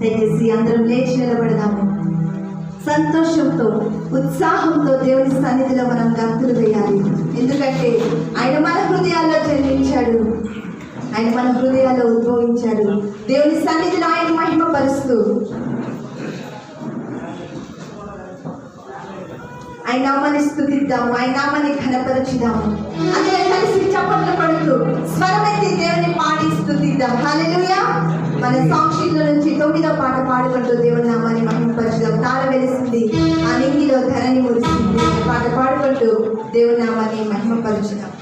దయచేసి అందరం లేచి నిలబడదాము. సంతోషంతో ఉత్సాహంతో దేవుని సన్నిధిలో మనం గంతులు వేయాలి. ఎందుకంటే ఆయన మన హృదయాల్లో జన్మించాడు, ఆయన మన హృదయాల్లో ఉద్భవించాడు. దేవుని సన్నిధిలో ఆయన మహిమపరుస్తూ ఆయన నామాన్ని స్తుతిద్దాము, ఆయన నామాన్ని ఘనపరచుదాము. అందరం కలిసి చప్పట్లు పడుతూ స్వరమెత్తి దేవుని పాడి స్తుతిద్దాం. హల్లెలూయా. మన సాక్షిలో నుంచి 9వ పాట పాడుకుంటూ దేవుని నామాన్ని మహిమపరచుదాం. తార వెలిసింది, ఆ నింగిలో ధరణి మురిసింది పాట పాడుకుంటూ దేవుని నామాన్ని మహిమపరచుదాం.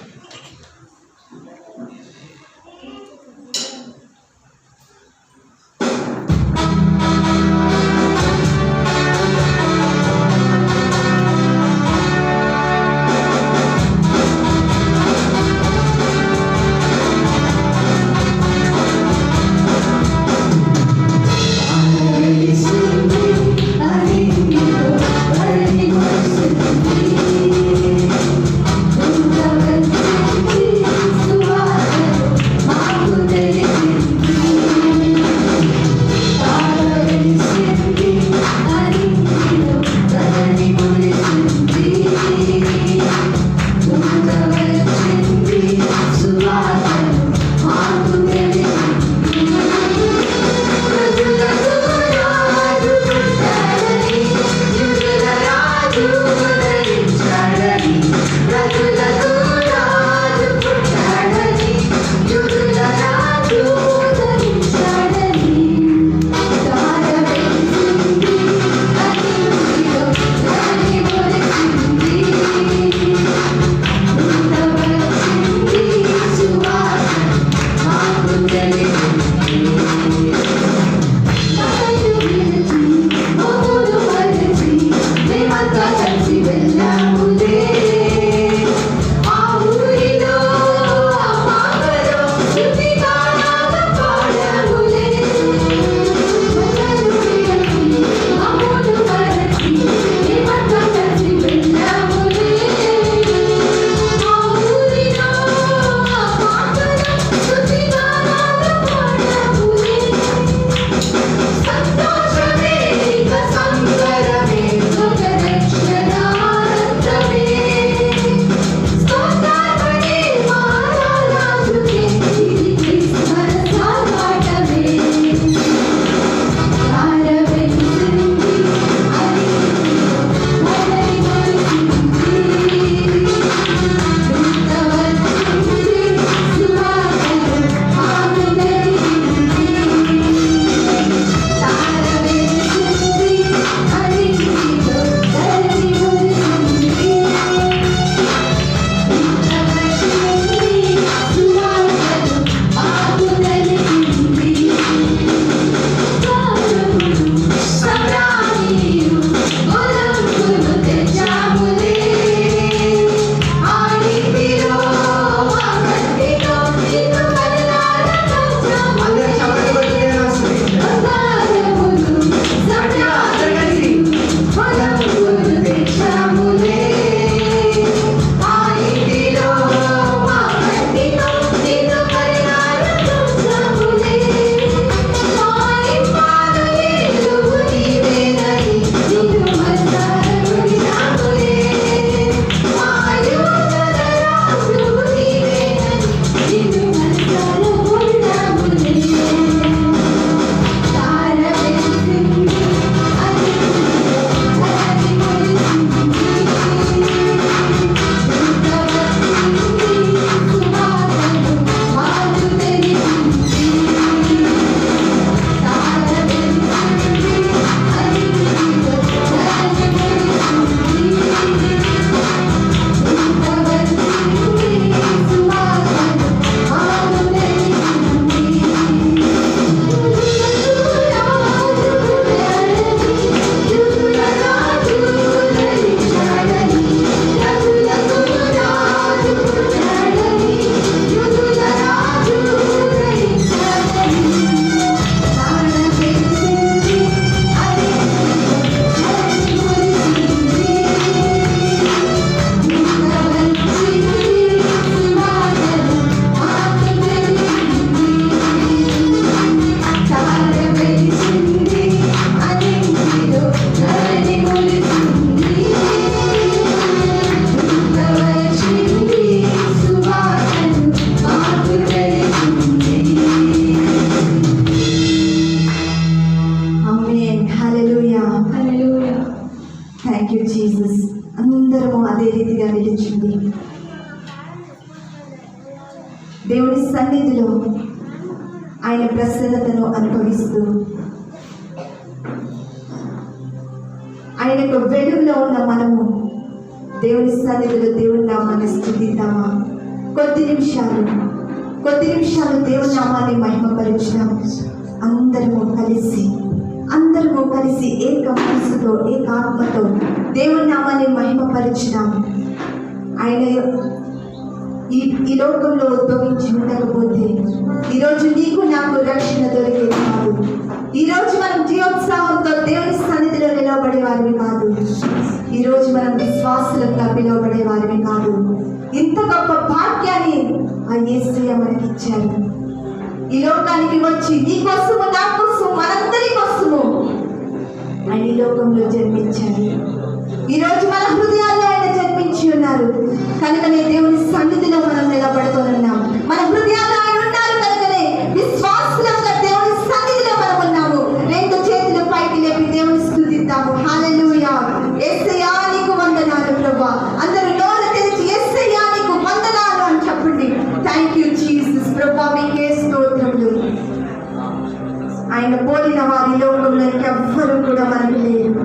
Thank you. Thank you Jesus. అందరము అదే రీతిగా నిలిచింది దేవుని సన్నిధిలో ఆయన ప్రసన్నతను అనుభవిస్తూ ఆయనకు వెలుగులో ఉన్న మనము దేవుని సన్నిధిలో దేవుని నామాన్ని స్తుతిద్దామా? కొద్ది నిమిషాలు దేవుని నామాన్ని మహిమపరిచినాం. అందరము కలిసి ఏక మనసుతో ఏక ఆత్మతో దేవుని నామాన్ని మహిమపరిచినాం. ఆయన ఈ లోకంలో ఉద్భవించి ఉండకపోతే ఈరోజు నీకు నాకు రక్షణ దొరికేది కాదు. ఈరోజు మనం జీవోత్సాహంతో దేవుని సన్నిధిలో నిలబడే వారిని కాదు. ఈరోజు మనం విశ్వాసులుగా పిలువబడే వారిని కాదు. ఇంత గొప్ప భాగ్యాన్ని ఆ యేసయ్య మనకిచ్చారు. ఈ లోకానికి వచ్చి నీ కోసము, నా కోసము, మనందరి కోసము ఆయన ఈ లోకంలో జన్మించారు. ఈరోజు మన హృదయాల్లో ఆయన జన్మించి ఉన్నారు కనుకనే దేవుని సన్నిధిలో మనం నిలబడుతున్నాం. మన హృదయాల్లో ఆయన ఉన్నారు కనుకనే విశ్వాసులుగా దేవుని సన్నిధిలో మనం ఉన్నాము. రెండు చేతులు పైకి లేపి దేవుని స్తుతిద్దాము. హల్లెలూయా. యేసయ్యా నీకు వందనాలు ప్రభువా. అందరూ నోరు తెరిచి యేసయ్యా నీకు వందనాలు అని చెప్పండి. Thank you Jesus. ప్రభువా మీకే స్తోత్రములు. ఆయన పోలిన వారి లోకంలో ఎవ్వరూ కూడా మనకు లేరు.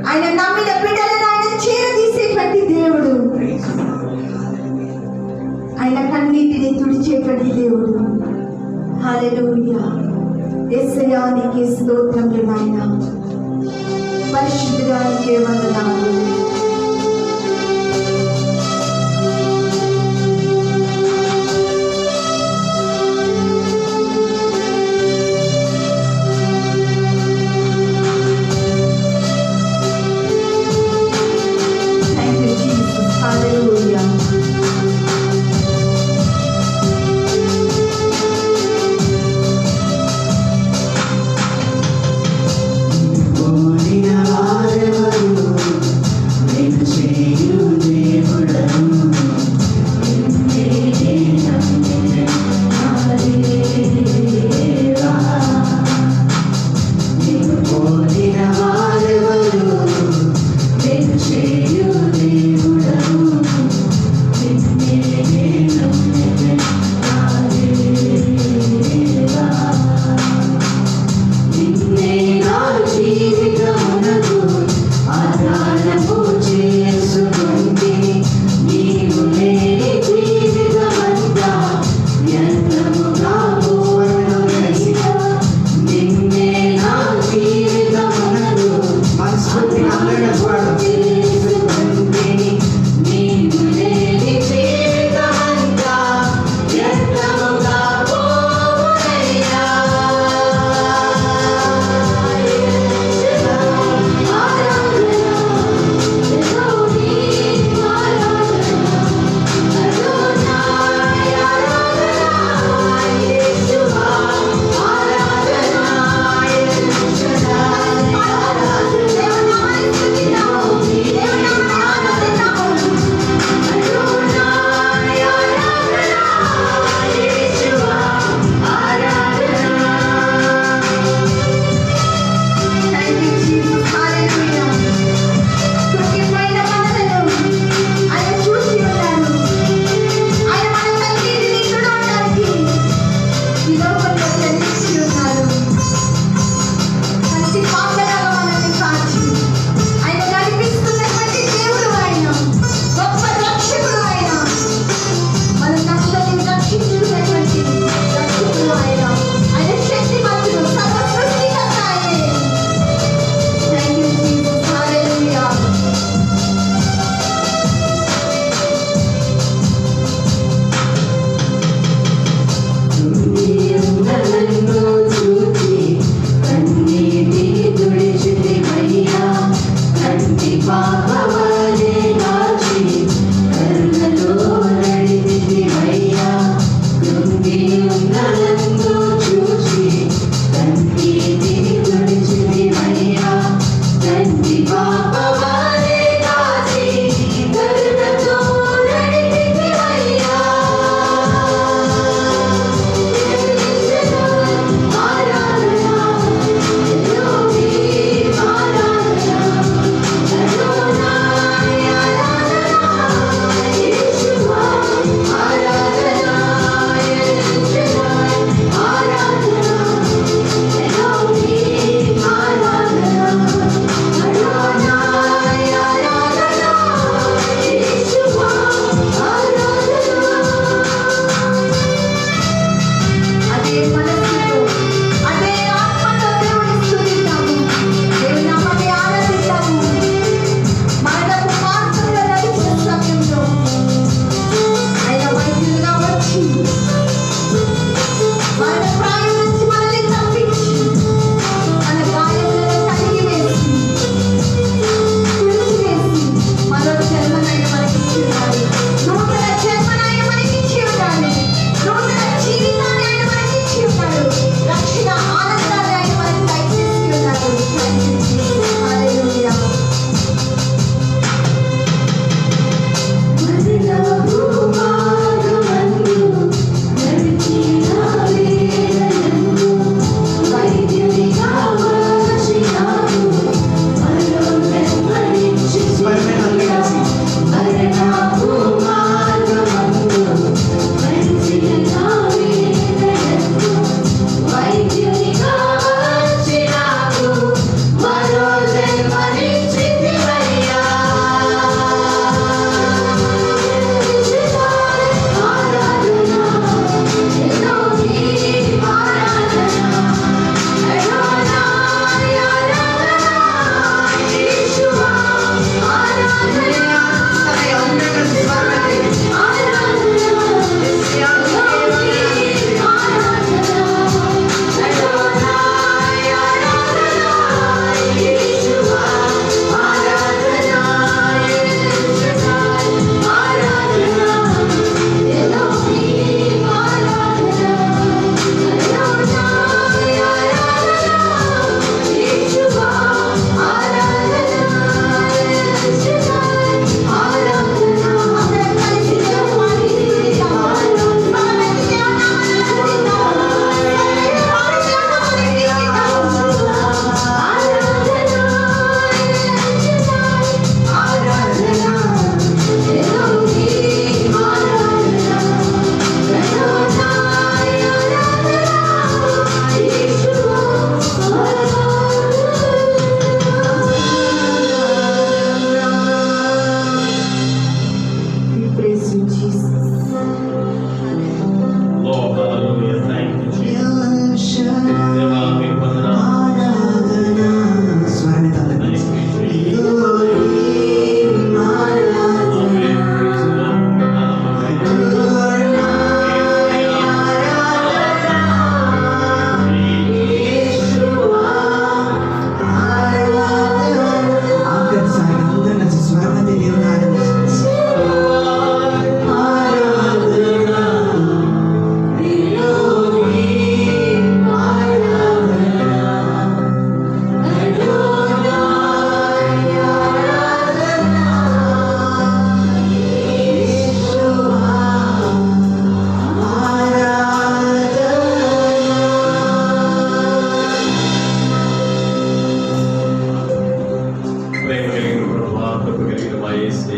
ఆయన నమ్మిన బిడ్డలను ఆయన చేరదీసేటువంటి దేవుడు. ఆయన కన్నీటిని తుడిచేటువంటి దేవుడు. హల్లెలూయా. యేసయ్యా నీకే స్తోత్రములు నాయన. పరిశుద్ధుడా నీకే వందనాలు.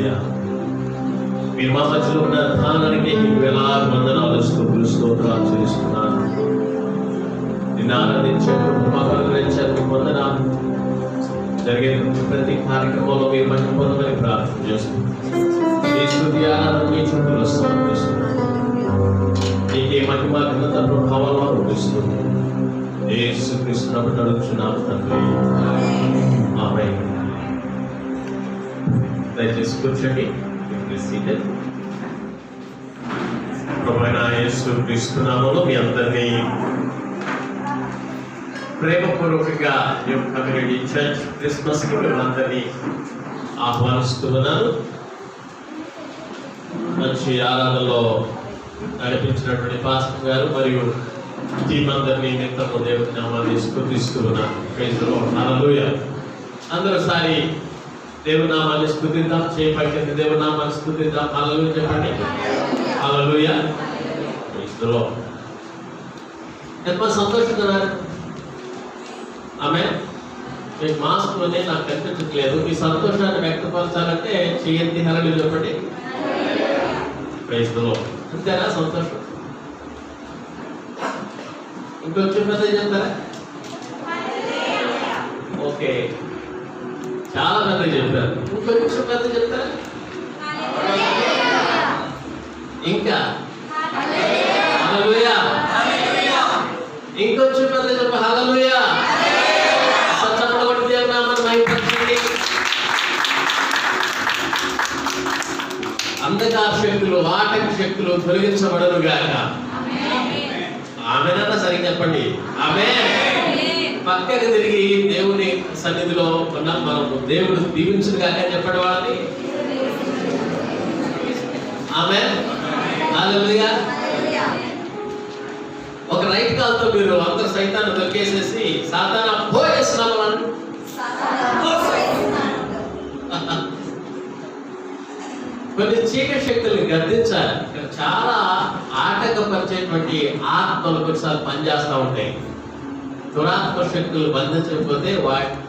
యేసయ్యా, మీరు మా మధ్యలో ఉన్న ధ్యానానికి మీకు వేలాది వందనాలు స్తోత్రాలు చేస్తున్నాను. నిన్ను ఆనందించే కృపను అనుగ్రహించారు, మీకు వందనాలు. జరిగే ప్రతి కార్యక్రమంలో మీరు మహిమ పొందమని ప్రార్థన చేస్తున్నాను. ఈ స్తుతి ఆరాధన మీ చుట్టూ సమర్పిస్తున్నాను. నీకే మహిమ ఘనత ప్రభావాలను అర్పిస్తుంది. యేసుక్రీస్తు ప్రభువుని అడుగుచున్నాము తండ్రి, ఆమేన్. దయచేసి కూర్చోండి. ప్రభువైన యేసుక్రీస్తు నామములో మీ అందరినీ ప్రేమపూర్వకంగా కమ్యూనిటీ చర్చ్ క్రిస్మస్కి మిమ్మల్ని ఆహ్వానిస్తున్నాను. మంచి ఆరాధనలో నడిపించినటువంటి పాస్టర్ గారు మరియు టీం అందరినీ నిమిత్తము దేవుని నామాన్ని స్తుతిస్తున్నాను. Praise the Lord. హల్లెలూయా. అందరూ సారి దేవుని నామాన్ని స్తుతిద్దాం. చేపట్టింది దేవుని నామాన్ని స్తుతిద్దాం. హల్లెలూయా చెప్పండి. హల్లెలూయా. Praise the Lord. ఎంత సంతోషంగా ఆమె మీకు మాస్క్లోనే నాకు కనిపించట్లేదు. మీ సంతోషాన్ని వ్యక్తపరచాలంటే చేయండి. హల్లెలూయా చెప్పండి. Praise the lord. అంతేనా సంతోషం? ఇంకొంచెం పెద్ద చెప్తారా? ఓకే, చాలా పెద్ద చెప్పారు. ఇంకొంచెం పెద్ద చెప్తారా? ఇంకా హల్లెలూయా. ఇంకొంచెం పెద్ద చెప్ప హల్లెలూయా. సత్సంగం కొట్టి దేవుని నామాన్ని మహిమపరచండి. అంధకార శక్తులు, ఆటంక శక్తులు తొలగించబడను గాక. ఆమేనన్నా సరిగ్గా చెప్పండి. ఆమేన్. పక్కకి తిరిగి దేవుని సన్నిధిలో ఉన్నాం. మనం దేవుడు దీవించును గాక చెప్పండి వాళ్ళని. ఆమేన్. హల్లెలూయా. ఒక రైట్ కాల్తో మీరు అందరు సైతాన్ని దొరికేసేసి సాతానా పోయేస్తున్నాము. కొన్ని చీకటి శక్తుల్ని గర్దించాలి. చాలా ఆటంకపరిచేటువంటి ఆత్మలు కొన్నిసార్లు పనిచేస్తూ ఉంటాయి. దురాత్మ శక్తులు బంధించకపోతే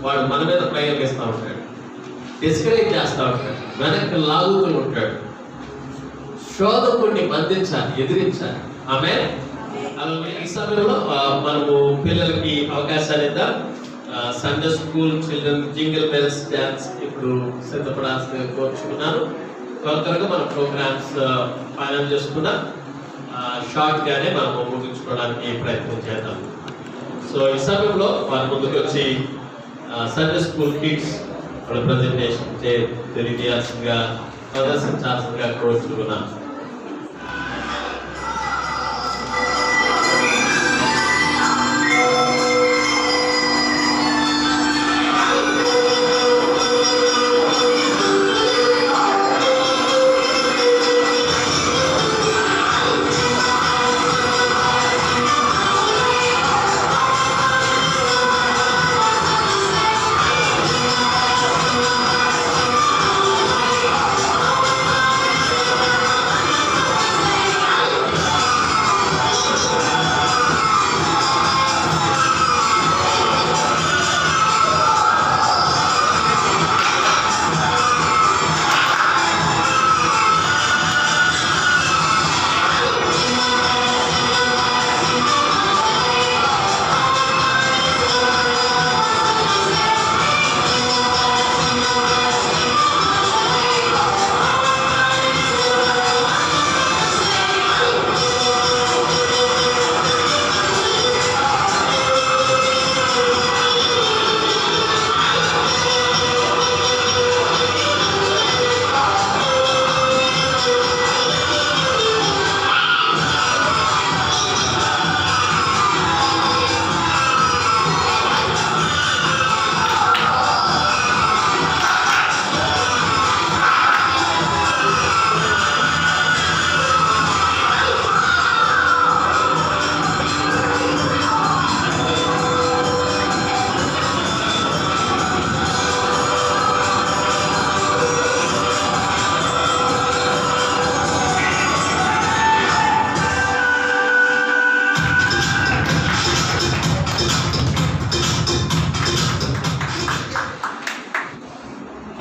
వాడు మన మీద ప్రయోగిస్తూ ఉంటాడు, డిస్కరేజ్ చేస్తూ ఉంటాడు, వెనక్కి లాగుతూ ఉంటాడు. శోధకుడిని బంధించాలి, ఎదిరించాలి. ఆమేన్. అలాగే ఈ సమయంలో మనము పిల్లలకి అవకాశాలు ఇద్దాం. Sunday school children jingle bells dance ఇప్పుడు సిద్ధపడాల్సిందిగా కోరుచుకున్నాను. త్వరగా మన ప్రోగ్రామ్స్ ఫైనల్ చేసుకున్నాం. షార్ట్ గానే మనం ముగించుకోవడానికి ప్రయత్నం చేద్దాం. సో ఈ సమయంలో వారి ముందుకు వచ్చి సండే స్కూల్ కిడ్స్ ప్రజెంటేషన్ తెలియజేయాల్సిందిగా ప్రదర్శించాల్సిందిగా కోరుచుకున్నాం.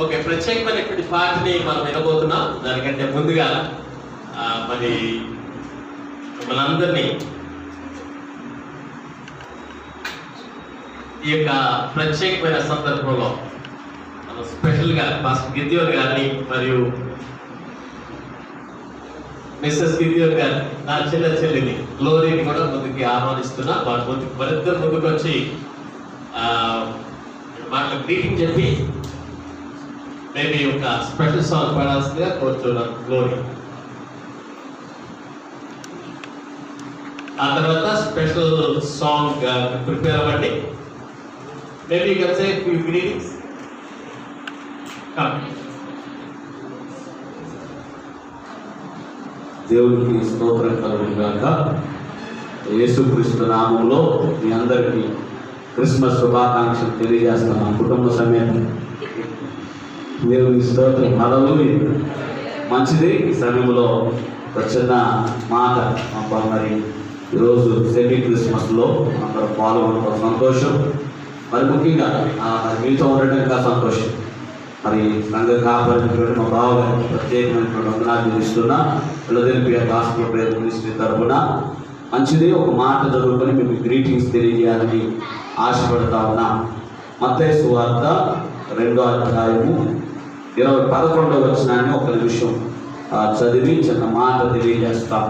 ఓకే, ప్రత్యేకమైనటువంటి పాటని మనం వినబోతున్నాం. దానికంటే ముందుగా మరి మనందరినీ ఈ యొక్క ప్రత్యేకమైన సందర్భంలో మనం స్పెషల్గా పాస్టర్ గిద్యోన్ గారిని మరియు మిస్సెస్ గిద్యోన్ గారి నా చిన్న చెల్లిని గ్లోరీని కూడా ముందుకి ఆహ్వానిస్తున్నా. వారిద్దరు ముందుకు వచ్చి మాకు గ్రీటింగ్ చెప్పి మేబీ ఒక స్పెషల్ సాంగ్ పాడాల్సిందిగా కోరుతున్నాను గ్లోరీ. ఆ తర్వాత స్పెషల్ సాంగ్ ప్రిపేర్ అవ్వండి. Maybe you can say few greetings. Come. దేవునికి స్తోత్రం కలుగును గాక. యేసుక్రీస్తు నామములో మీ అందరికీ క్రిస్మస్ శుభాకాంక్షలు తెలియజేస్తున్నాం. కుటుంబ సమేతం దేవునికి స్తోత్రం. హల్లెలూయా. మంచిది. ఈ సమయంలో ఒక చిన్న మాట మరి ఈరోజు సెమీ క్రిస్మస్లో అందరూ పాల్గొనడం సంతోషం. మరి ముఖ్యంగా మీతో ఉండటం ఇంకా సంతోషం. మరి సంఘ కాపాడినటువంటి మా బావగారికి ప్రత్యేకమైనటువంటి వందనాలు తెలుస్తున్నా. ఫిలదెల్ఫియా గాస్పెల్ ప్రేయర్ మినిస్ట్రీ తరఫున మంచిది. ఒక మాట చదువుకొని మీకు గ్రీటింగ్స్ తెలియజేయాలని ఆశపడతా ఉన్నా. మత్తయి సువార్త 2వ అధ్యాయము 11వ వచనాన్ని ఒక నిమిషం చదివి చిన్న మాట తెలియజేస్తాం.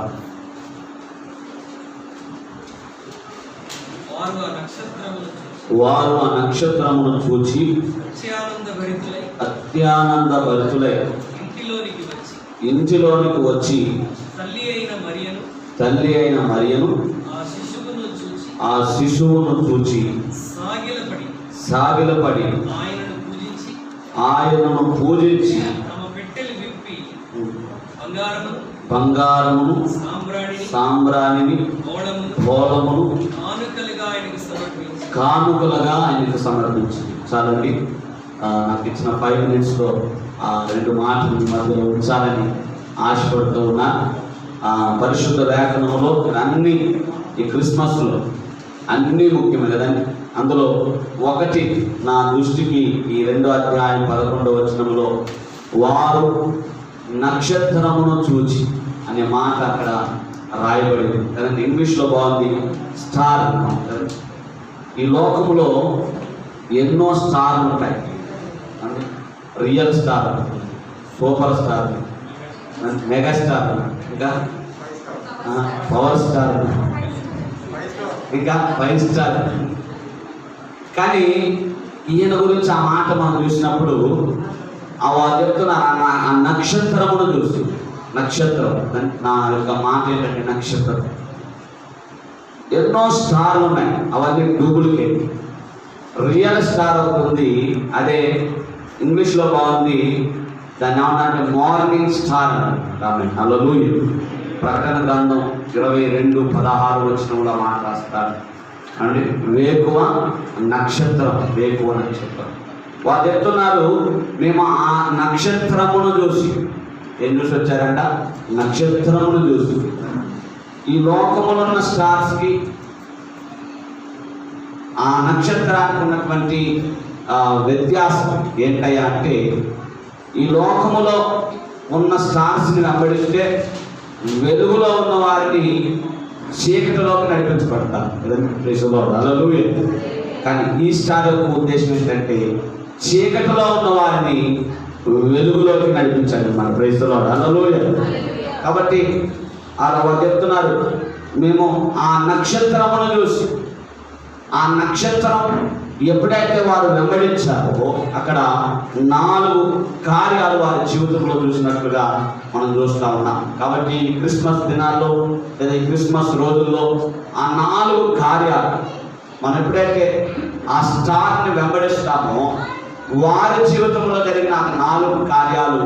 వారు ఆ నక్షత్రమును చూచి అత్యానంద భరితులై ఇంటిలోనికి వచ్చి తల్లి అయిన మరియను ఆ శిశువును చూచి సాగిలపడి ఆయనను పూజించి బంగారమును సాంబ్రాణిని బోళమును కానుకలుగా ఆయనకు సమర్పించింది. చాలండి. నాకు ఇచ్చిన 5 minutesలో 2 మాటలు మీ మధ్యలో ఉంచాలని ఆశపడుతూ ఉన్నా. పరిశుద్ధ లేఖనంలో అన్ని ఈ క్రిస్మస్లో అన్నీ ముఖ్యమే కదండి. అందులో ఒకటి నా దృష్టికి ఈ 2వ అధ్యాయం 11వ వచనంలో వారు నక్షత్రమును చూచి అనే మాట అక్కడ రాయబడింది కదండి. ఇంగ్లీష్లో బాగుంది స్టార్. ఈ లోకంలో ఎన్నో స్టార్లు ఉంటాయి. Real star, super star, megastar, ఇంకా పవర్ స్టార్, ఇంకా 5 స్టార్. కానీ ఈయన గురించి ఆ మాట మనం చూసినప్పుడు వారు చెప్తున్నారు ఆ నక్షత్రమును చూసి. నక్షత్రం నా యొక్క మాట ఏంటంటే నక్షత్రం. ఎన్నో స్టార్లు ఉన్నాయి, అవన్నీ డూప్లికేట్. రియల్ స్టార్ అవుతుంది. అదే ఇంగ్లీష్లో బాగుంది, దాన్ని ఏమన్నా మార్నింగ్ స్టార్ అన్నారు. హల్లెలూయా. ప్రకటన గ్రంథం 22:16 వచనంలో మాట రాస్తారు అంటే వేకువ నక్షత్రం. వేకువ నక్షత్రం. వారు చెప్తున్నారు మేము ఆ నక్షత్రమును చూసి. ఏం చూసి వచ్చారంట? నక్షత్రమును చూసి. ఈ లోకములో ఉన్న స్టార్స్కి ఆ నక్షత్రానికి ఉన్నటువంటి వ్యత్యాసం ఏంటయ్యా అంటే, ఈ లోకములో ఉన్న స్టార్స్ని వెంబడిస్తే వెలుగులో ఉన్న వారిని చీకటిలోకి నడిపించబడతారు. హల్లెలూయా. కానీ ఈ స్టార్ యొక్క ఉద్దేశం ఏంటంటే చీకటిలో ఉన్న వారిని వెలుగులోకి నడిపించండి. మన ప్రైజ్ ది లార్డ్. హల్లెలూయా. కాబట్టి వారు చెప్తున్నారు మేము ఆ నక్షత్రమును చూసి. ఆ నక్షత్రం ఎప్పుడైతే వారు వెంబడించారో అక్కడ 4 కార్యాలు వారి జీవితంలో చూసినట్లుగా మనం చూస్తూ ఉన్నాం. కాబట్టి ఈ క్రిస్మస్ దినాల్లో లేదా ఈ క్రిస్మస్ రోజుల్లో ఆ 4 కార్యాలు మనం ఎప్పుడైతే ఆ స్టార్ని వెంబడిస్తామో వారి జీవితంలో జరిగిన 4 కార్యాలు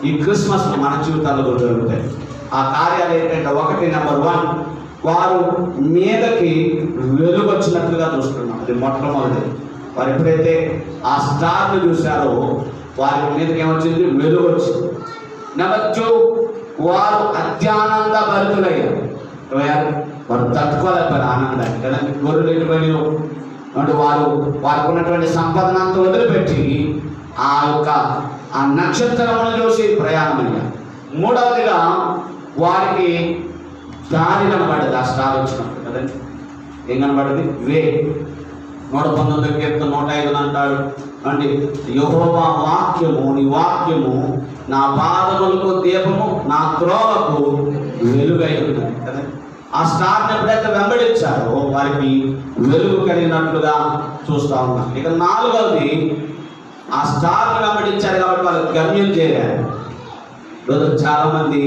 ఈ క్రిస్మస్ మన జీవితాల్లో జరుగుతాయి. ఆ కార్యాలు ఏంటంటే, ఒకటి నెంబర్ 1 వారు మీదకి వెలుగు వచ్చినట్లుగా చూస్తున్నాం. అది మొట్టమొదటి. వారు ఎప్పుడైతే ఆ స్టార్ని చూశారో వారి మీదకి ఏమొచ్చింది? వెలుగు వచ్చింది. నెంబర్ 2 వారు అత్యానంద భరితులయ్యారు. వారు తట్టుకోలేకపోయారు ఆనందాన్ని కదండి. గొర్రెలు ఎటుపోయినాయో అంటే వారికి ఉన్నటువంటి సంపదనంతా వదిలిపెట్టి ఆ నక్షత్రమును చూసి ప్రయాణమయ్యారు. మూడవదిగా వారికి దారి కనబడేది. ఆ స్టార్ వచ్చినప్పుడు కదండి ఏం కనబడింది? వే. 119 కీర్తన 105 అంటాడు అంటే యెహోవా వాక్యము, నీ వాక్యము నా పాదములకు దీపము, నా త్రోవకు వెలుగై ఉన్నది కదా. ఆ స్టార్ని ఎప్పుడైతే వెంబడించారో వారికి వెలుగు కలిగినట్లుగా చూస్తూ ఉన్నాం. ఇక 4వది, ఆ స్టార్ని వెంబడించారు కాబట్టి వాళ్ళు గమ్యం చేరారు. ఈరోజు చాలా మంది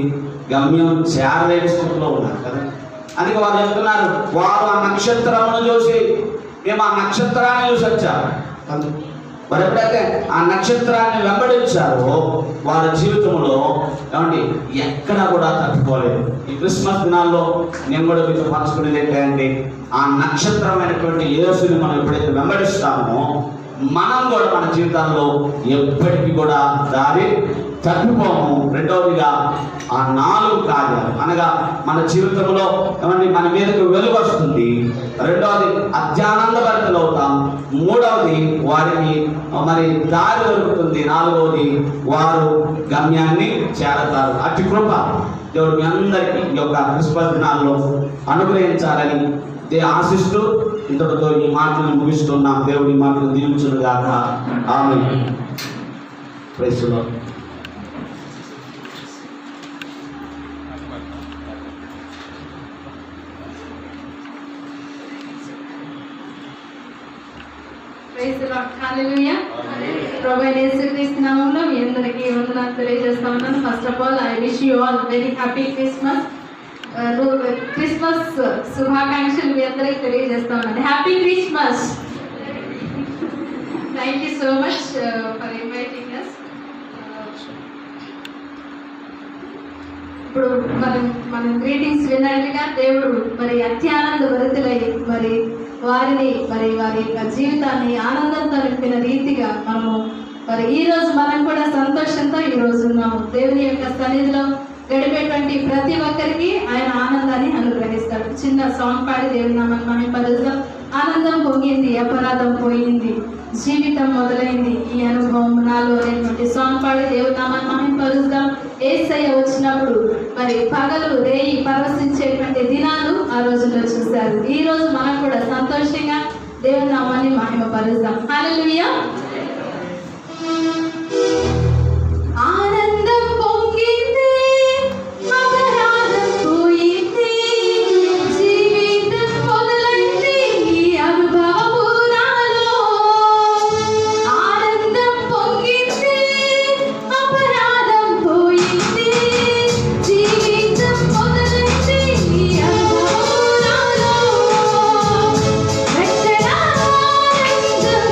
గమ్యం చేరలేని స్థితిలో ఉన్నారు కదా. అందుకే వారు చెప్తున్నారు, వారు ఆ నక్షత్రమును చూసి, మేము ఆ నక్షత్రాన్ని చూసి వచ్చారు. వారు ఎప్పుడైతే ఆ నక్షత్రాన్ని వెంబడించారో వారి జీవితంలో ఏమండి ఎక్కడా కూడా తట్టుకోలేదు. ఈ క్రిస్మస్ దినాల్లో నేను కూడా మీతో పంచుకునేది ఏంటంటే, ఆ నక్షత్రమైనటువంటి యేసుని మనం ఎప్పుడైతే వెంబడిస్తామో మనం కూడా మన జీవితాల్లో ఎప్పటికీ కూడా దారి తప్పిపోము. రెండవదిగా ఆ 4 కార్యాలు అనగా మన జీవితంలో ఏమండి మన మీదకు వెలుగు వస్తుంది. రెండవది అత్యానందభరితలు అవుతాం. మూడవది వారికి మరి దారి దొరుకుతుంది. 4వది వారు గమ్యాన్ని చేరతారు. అతి కృప దేవుడు మీ అందరికీ ఈ యొక్క క్రిస్మస్ దినాల్లో అనుగ్రహించాలని ఆశిస్తూ ఇంతటితో ఈ మాటలను ముగిస్తున్నాం. దేవుడి మాటలు దీవించునుగాక. Amen. Praise the Lord. Praise the Lord. Hallelujah. ప్రభువైన యేసుక్రీస్తు నామములో మీ అందరికీ వందనాలు తెలియజేస్తా ఉన్నాను. First of all I wish you all very happy Christmas. Christmas శుభాకాంక్షలు మీ అందరికీ తెలియజేస్తా ఉన్నాను. Happy Christmas. Thank you so much for inviting us. ఇప్పుడు మనం గ్రీటింగ్స్ విన్నట్లుగా దేవుడు మరి అత్యానంద భరితులై మరి వారిని మరి వారి యొక్క జీవితాన్ని ఆనందంతో నింపిన రీతిగా మనము మరి ఈ రోజు మనం కూడా సంతోషంతో ఈ రోజు ఉన్నాము. దేవుని యొక్క సన్నిధిలో గడిపేటువంటి ప్రతి ఒక్కరికి ఆయన ఆనందాన్ని అనుగ్రహిస్తాడు. చిన్న సాంగ్ పాడి దేవుని నామాన్ని మహిమపరుద్దాం. ఆనందం పొంగింది, అపరాధం పోయింది, జీవితం మొదలైంది, ఈ అనుభవం నాలో అనేటువంటి సాంగ్ పాడి దేవుని నామాన్ని మహిమపరుద్దాం. యేసయ్య వచ్చినప్పుడు మరి పగలు రేయి పరవశించేటువంటి దినాలు ఆ రోజుల్లో చూశారు. ఈ రోజు మనం కూడా సంతోషంగా దేవుని నామాన్ని మహిమపరుద్దాం. హల్లెలూయా. ఆనందం పొంగింది, అపరాధం పోయింది, జీవితం మొదలైంది, ఈ అనుభవము నాలో. ఆనందం పొంగింది, అపరాధం పోయింది, జీవితం మొదలైంది, ఈ అనుభవము నాలో. రక్షణ ఆనందం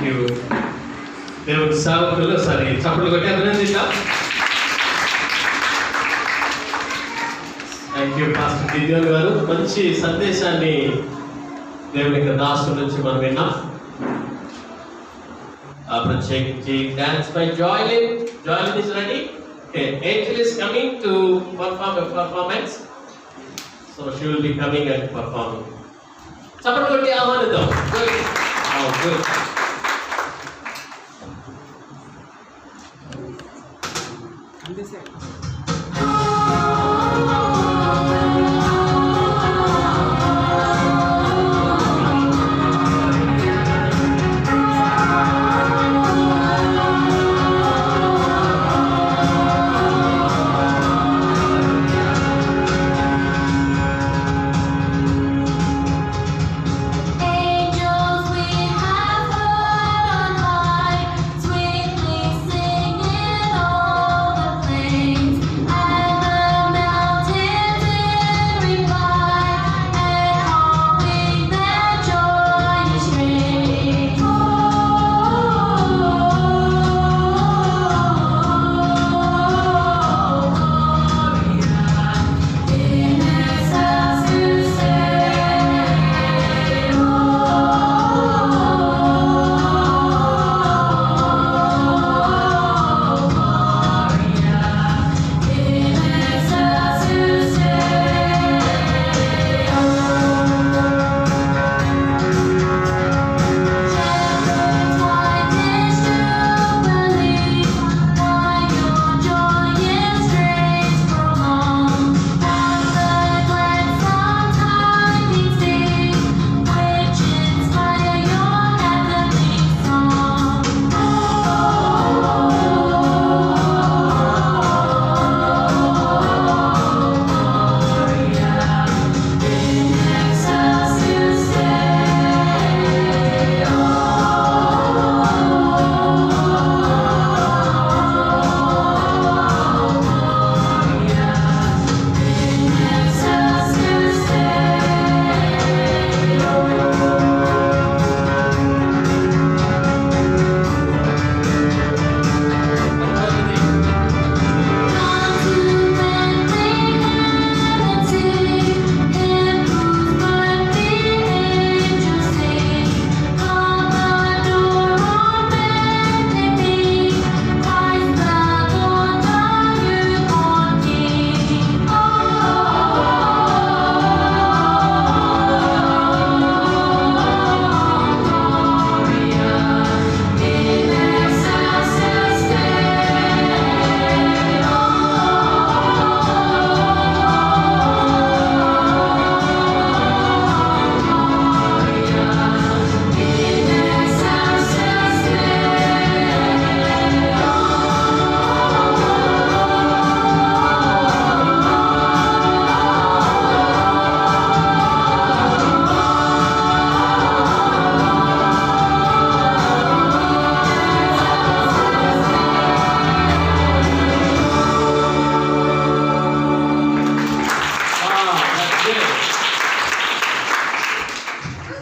యూ. దేవుని సేవకులు సరే చప్పట్లు కొట్టి అభినందిద్దాం. థ్యాంక్ యూ పాస్టర్ దివ్యాన్ గారు. మంచి సందేశాన్ని దేవుని యొక్క దాసు నుంచి మనం విన్నాం. ప్రత్యేకించి dance by Joylin. Joylin is ready. Okay, Angel is coming to perform a performance. So she will be coming and performing. చప్పట్లు కొట్టి ఆహ్వానిద్దాం. Good. Oh, good. Angels we have heard on high, sweetly singing all the plains, and the mountains in reply, echoing their joyous strain. In excelsis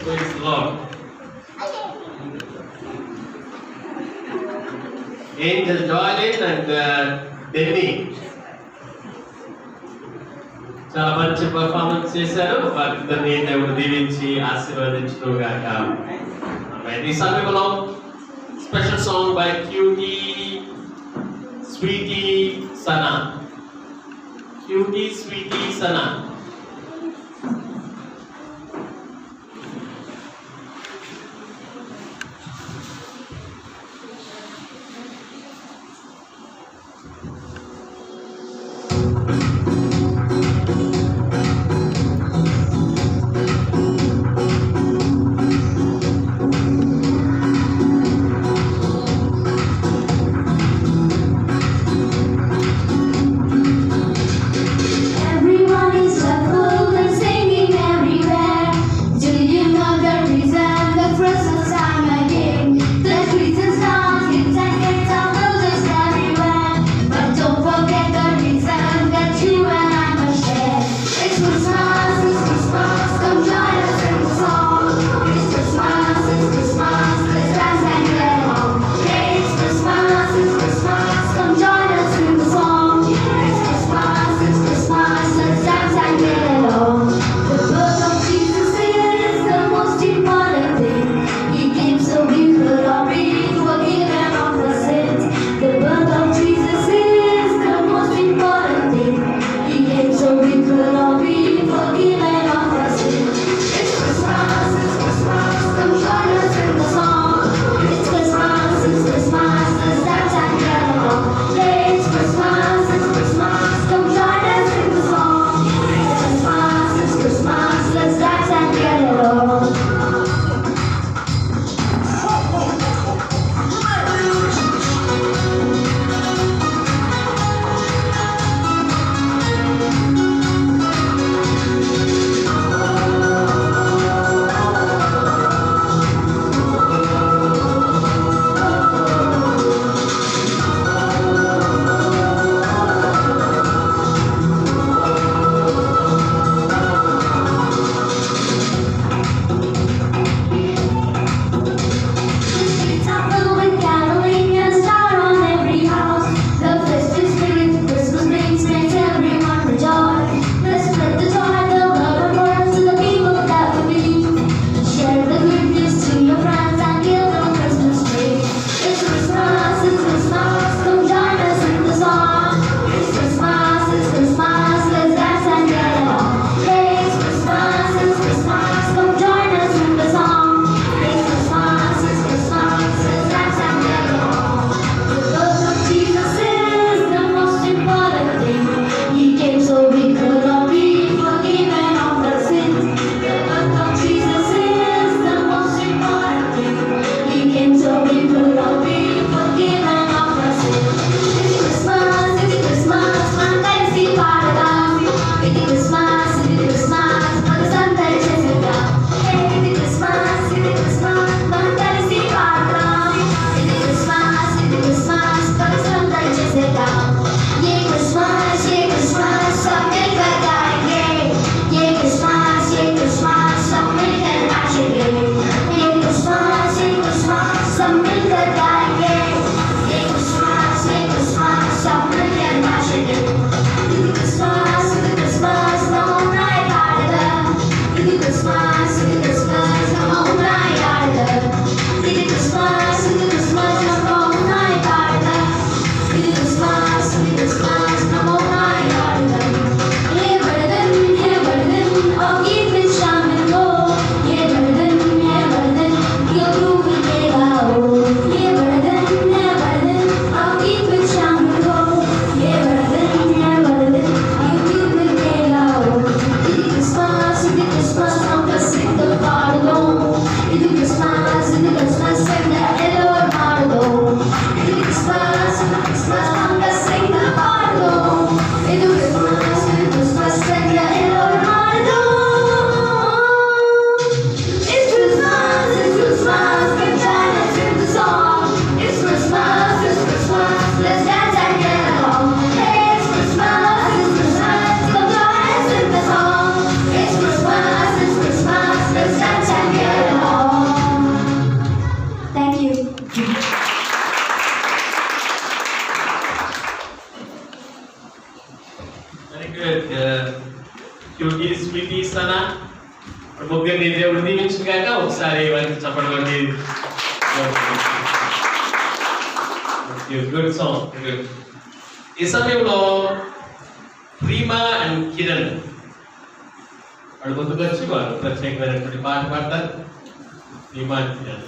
Praise the Lord. Angel Joylin and Denny చాలా మంచి performance చేశారు. వారిద్దరిని దేవుడు దీవించి ఆశీర్వదించును గాక. ఈ సమయంలో special song by cutie sweetie Sana. Cutie sweetie Sana. everyone is ఒకసారి వారికి చెప్పండి. Good song. ఈ సమయంలో ప్రీమా అండ్ కిరణ్ వాళ్ళు ముందుకొచ్చి వారు ప్రత్యేకమైనటువంటి పాట పాడతారు. ప్రీమా అండ్ కిరణ్.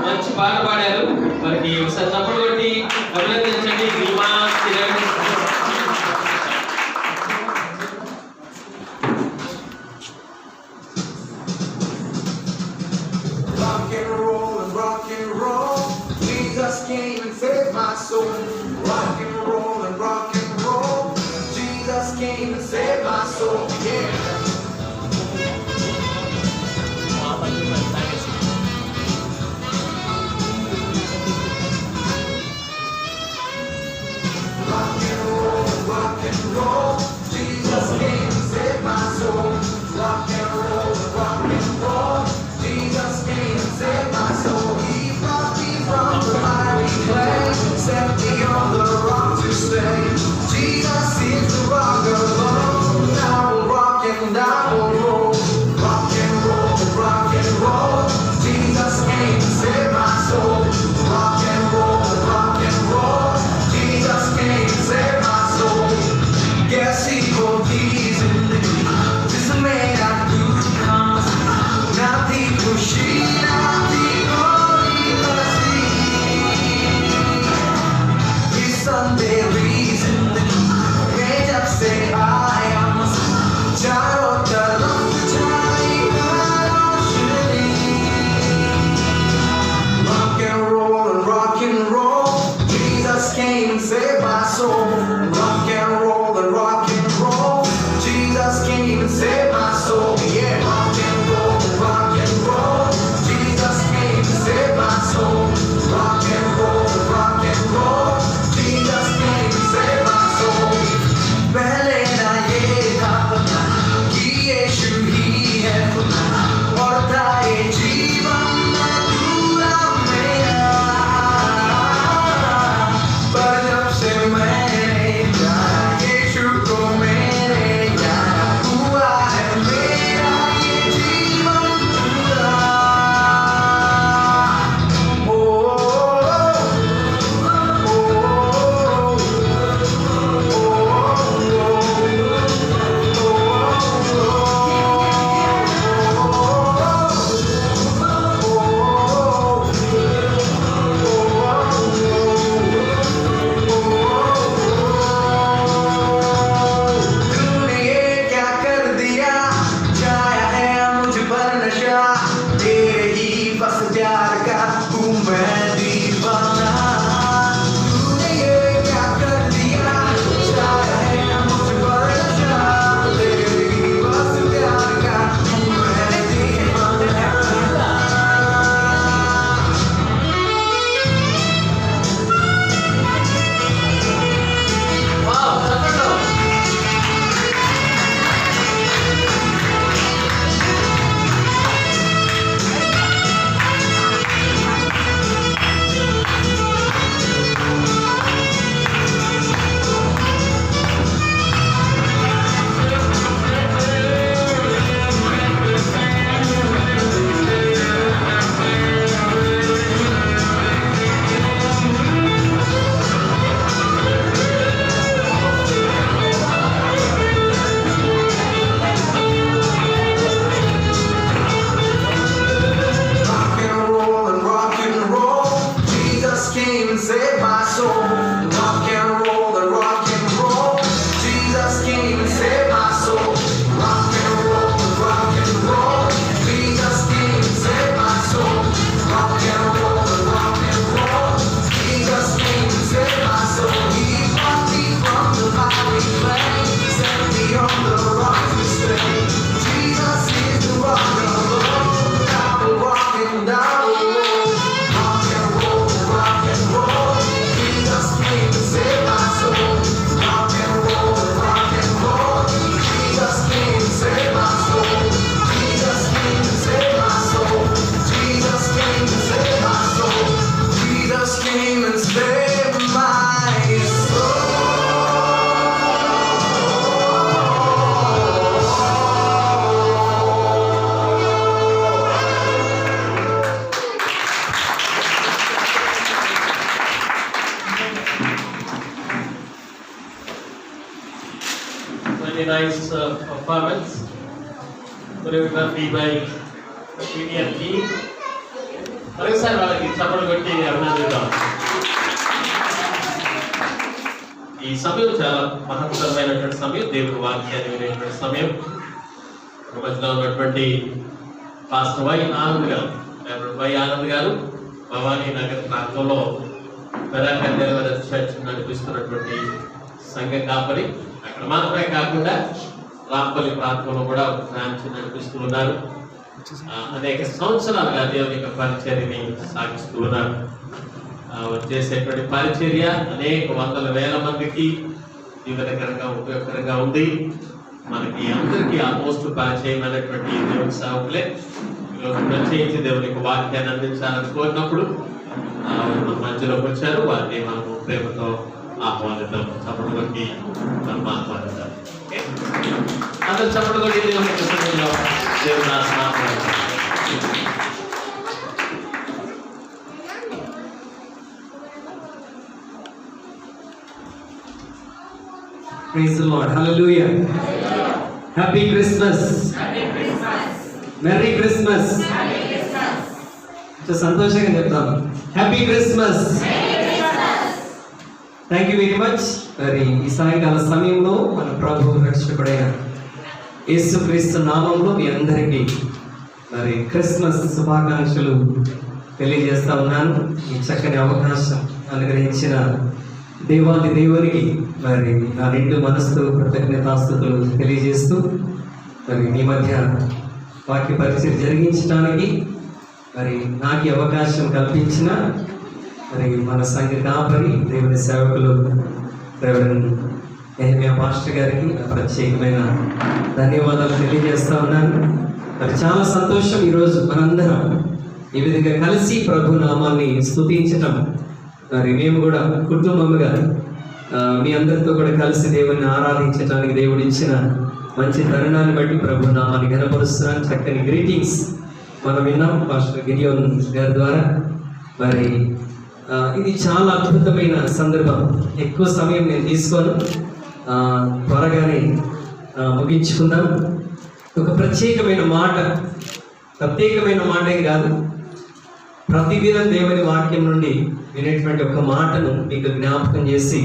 మంచి పాట పాడారు. వారికి ఒకసారి చప్పట్లు కొట్టి అభినందించండి. భీమా Kiran. Rock and roll and rock and roll. Very nice performance. Choreography by Senior G. మరొకసారి వాళ్ళకి చప్పట్లు కొట్టి అభినందిద్దాం. ఈ సమయం చాలా మహత్తరమైనటువంటి సమయం, దేవుడి వాక్యాన్ని వినేటువంటి సమయం. మధ్యలో ఉన్నటువంటి పాస్టర్ వై ఆనంద్ గారు, డాక్టర్ వై ఆనంద్ గారు భవానీ నగర్ ప్రాంతంలో మెరాకల్ డెలివరీ చర్చ్ నడిపిస్తున్నటువంటి సంఘ కాపరి. అక్కడ మాత్రమే కాకుండా రాంపల్లి ప్రాంతంలో కూడా బ్రాంచ్ నడిపిస్తూ ఉన్నారు. అనేక సంవత్సరాలుగా దేవుని యొక్క పరిచర్యని సాగిస్తూ ఉన్నారు. చేసేటువంటి పరిచర్య అనేక వందల వేల మందికి జీవనకరంగా ఉపయోగకరంగా ఉంది. మనకి అందరికీ ఆల్మోస్ట్ పరిచయమైనటువంటి దేవుని సేవకులే ఈరోజు ప్రత్యేకించి దేవుని యొక్క వాక్యాన్ని అందించాలని కోరినప్పుడు మన మధ్యలోకి వచ్చారు. వారిని మనము ప్రేమతో ఆహ్వానిద్దాం. చప్పట్లకి మనం ఆహ్వానిద్దాం. అందరూ చప్పట్లు కొట్టి దేవుని యొక్క సన్నిధిలో దేవుని నామమున ఆహ్వానిద్దాం. Praise the Lord. Hallelujah. Happy Christmas. Merry Christmas. సంతోషంగా చెప్తాను. Happy Christmas. Thank you very much. మరి ఈ సాయంకాల సమయంలో మన ప్రభు రక్షకుడైన యేసుక్రీస్తు నామంలో మీ అందరికీ మరి క్రిస్మస్ శుభాకాంక్షలు తెలియజేస్తా ఉన్నాను. ఈ చక్కని అవకాశం అనుగ్రహించిన దేవాది దేవునికి మరి నా నిండు మనసుతో కృతజ్ఞతాస్తుతులు తెలియజేస్తూ మరి మీ మధ్య వాక్య పరిచయం జరిగించడానికి మరి నాకు అవకాశం కల్పించిన మరి మన సంఘ కాపరి దేవుని సేవకులు రెవరెండ్ నెహెమియా పాస్టర్ గారికి ప్రత్యేకమైన ధన్యవాదాలు తెలియజేస్తా ఉన్నాను. మరి చాలా సంతోషం ఈరోజు మనందరం ఈ విధంగా కలిసి ప్రభు నామాన్ని స్తుతించటం. మరి మేము కూడా కుటుంబముగా మీ అందరితో కూడా కలిసి దేవుని ఆరాధించడానికి దేవుడు ఇచ్చిన మంచి తరుణాన్ని బట్టి ప్రభు నామాన్ని ఘనపరుస్తున్నాను. చక్కని గ్రీటింగ్స్ మనం విన్నాం పాస్టర్ గిడియోన్ గారి ద్వారా. మరి ఇది చాలా అద్భుతమైన సందర్భం. ఎక్కువ సమయం నేను తీసుకోను, త్వరగానే ముగించుకుందాం. ఒక ప్రత్యేకమైన మాటేం కాదు, ప్రతిదినం దేవుని వాక్యం నుండి వినేటువంటి ఒక మాటను మీకు జ్ఞాపకం చేసి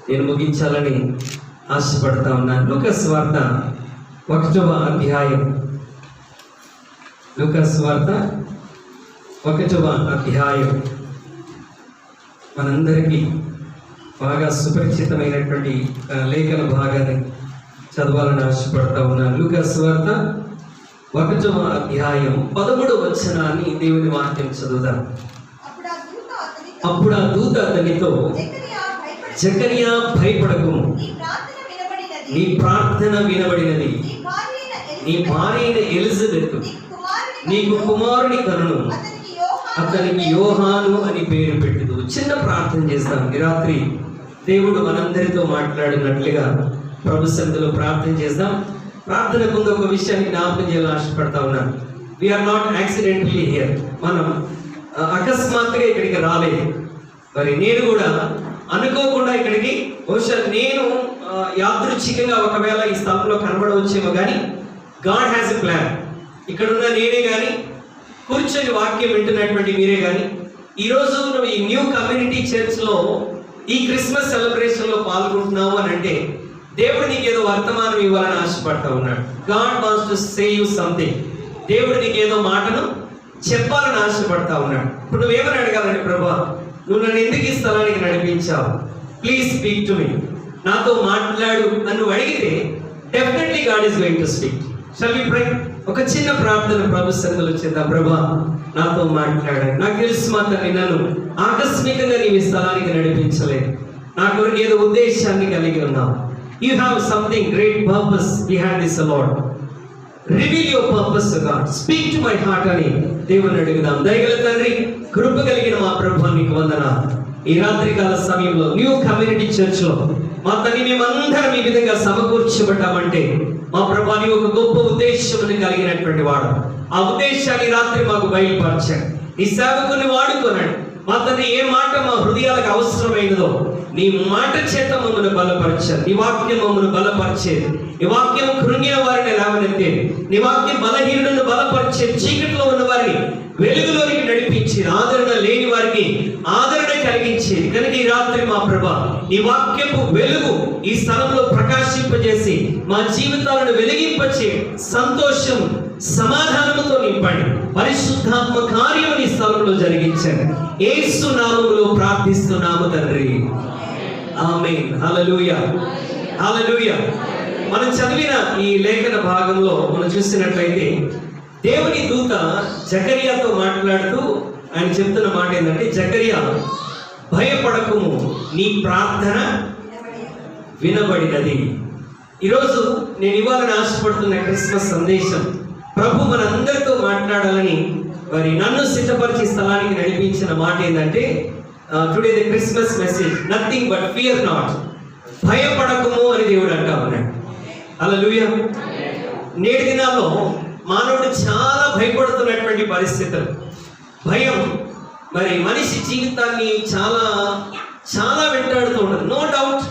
నేను ముగించాలని ఆశపడతా ఉన్నాను. లూకాసు వార్త 1వ అధ్యాయం. లూకాసు వార్త 1వ అధ్యాయం మనందరికీ బాగా సుపరిచితమైనటువంటి లేఖన భాగాన్ని చదవాలని ఆశపడతా ఉన్నాను. లూకా సువార్త 1వ అధ్యాయం 13వ వచనాన్ని దేవుని వాక్యం చదువుదాం. అప్పుడు ఆ దూత అతనితో, జకరియా భయపడకుము, నీ ప్రార్థన వినబడినది, నీ భార్య అయిన ఎలిజబెత్ నీకు కుమారుని కనును, అతనికి యోహాను అని పేరు పెట్టుదు. చిన్న ప్రార్థన చేస్తాం. ఈ రాత్రి దేవుడు మనందరితో మాట్లాడినట్లుగా ప్రభు సన్నిధిలో ప్రార్థన చేద్దాం. ప్రార్థనకు ముందు ఒక విషయాన్ని జ్ఞాపకం చేయాలని ఆశపడతా ఉన్నాను. We're not accidentally here. మనం అకస్మాత్తుగా ఇక్కడికి రాలేదు. మరి నేను కూడా అనుకోకుండా ఇక్కడికి, బహుశా నేను యాదృచ్ఛికంగా ఒకవేళ ఈ స్థలంలో కనబడవచ్చేమో, కానీ గాడ్ హ్యాస్ ఎ ప్లాన్. ఇక్కడున్న నేనే కానీ, కూర్చొని వాక్యం వింటున్నటువంటి మీరే కానీ, ఈరోజు నువ్వు ఈ న్యూ కమ్యూనిటీ చర్చ్లో ఈ క్రిస్మస్ సెలబ్రేషన్లో పాల్గొంటున్నావు అని అంటే దేవుడు నీకు ఏదో వర్తమానం ఇవ్వాలని ఆశపడతా ఉన్నాడు. God wants to say you something. దేవుడు నీకు ఏదో మాటను చెప్పాలని ఆశపడతా ఉన్నాడు. ఇప్పుడు నువ్వేమని అడగాలంటే, ప్రభా నువ్వు నన్ను ఎందుకు ఈ స్థలానికి నడిపించావు, ప్లీజ్ స్పీక్ టు మీ, నాతో మాట్లాడు నన్ను అడిగితే definitely God is going to speak. Shall we pray? ఒక చిన్న ప్రార్థన ప్రభు సన్నిధిలో చేద్దాం. ప్రభా నాతో మాట్లాడాడు. నాకు తెలుసు మాత్రమే నన్ను ఆకస్మికంగా నీవు ఈ స్థలానికి నడిపించలేదు. నా కొరకు ఏదో ఉద్దేశాన్ని కలిగి ఉన్నావు. You have something great purpose behind this lord. Reveal your purpose to God. Speak to my heart అని దేవుని అడుగుదాం. దయగల తండ్రి, కృప కలిగిన మా ప్రభు నీకు వందనాలు. ఈ రాత్రికాల సమయంలో న్యూ కమ్యూనిటీ చర్చ్ లో మా తల్లి మేమందరం ఈ విధంగా సమకూర్చబడ్డామంటే మా ప్రభు నీ ఒక గొప్ప ఉద్దేశం కలిగినటువంటి వాడు. ఆ ఉద్దేశాన్ని రాత్రి మాకు బయలుపరచాడు. ఈ సేవకుని వాడుకోనండి. మా తండ్రి ఏ మాట మా హృదయాలకు అవసరమైనదో నీ మాట చేత మమ్మల్ని బలపరచారు. నీ వాక్యం మమ్మల్ని బలపరిచేది. నీ వాక్యం కృంగిన వారిని లేవనెత్తేది. నీ వాక్యం బలహీనులను బలపరిచేది. చీకటిలో ఉన్న వారిని వెలుగులోనికి నడిపించేది. ఆదరణ లేని వారికి ఆదరణ కలిగించేది. కనుక ఈ రాత్రి మా ప్రభా నీ వాక్యపు వెలుగు ఈ స్థలంలో ప్రకాశింపజేసి మా జీవితాలను వెలిగింపచే సంతోషం సమాధానముతో నింపండి. పరిశుద్ధాత్మ కార్యము నీ స్థలంలో జరిగించండి. యేసు నామములో ప్రార్థిస్తున్నాము తండ్రి, ఆమేన్. హల్లెలూయా, హల్లెలూయా. మనం చదివిన ఈ లేఖన భాగంలో మనం చూసినట్లయితే దేవుని దూత జకరియాతో మాట్లాడుతూ ఆయన చెప్తున్న మాట ఏంటంటే, జకరియా భయపడకుము, నీ ప్రార్థన వినబడినది. ఈరోజు నేను ఇవ్వాలని ఆశపడుతున్న క్రిస్మస్ సందేశం ప్రభు మనందరితో మాట్లాడాలని మరి నన్ను సిద్ధపరిచి స్థలానికి నడిపించిన మాట ఏంటంటే, today the Christmas message nothing but fear not. భయపడకుము అని దేవుడు అంటా ఉన్నాడు. హల్లెలూయా. నేటి దినాల్లో మానవుడు చాలా భయపడుతున్నటువంటి పరిస్థితులు. భయం మరి మనిషి జీవితాన్ని చాలా చాలా వెంటాడుతూ ఉంటుంది. నో డౌట్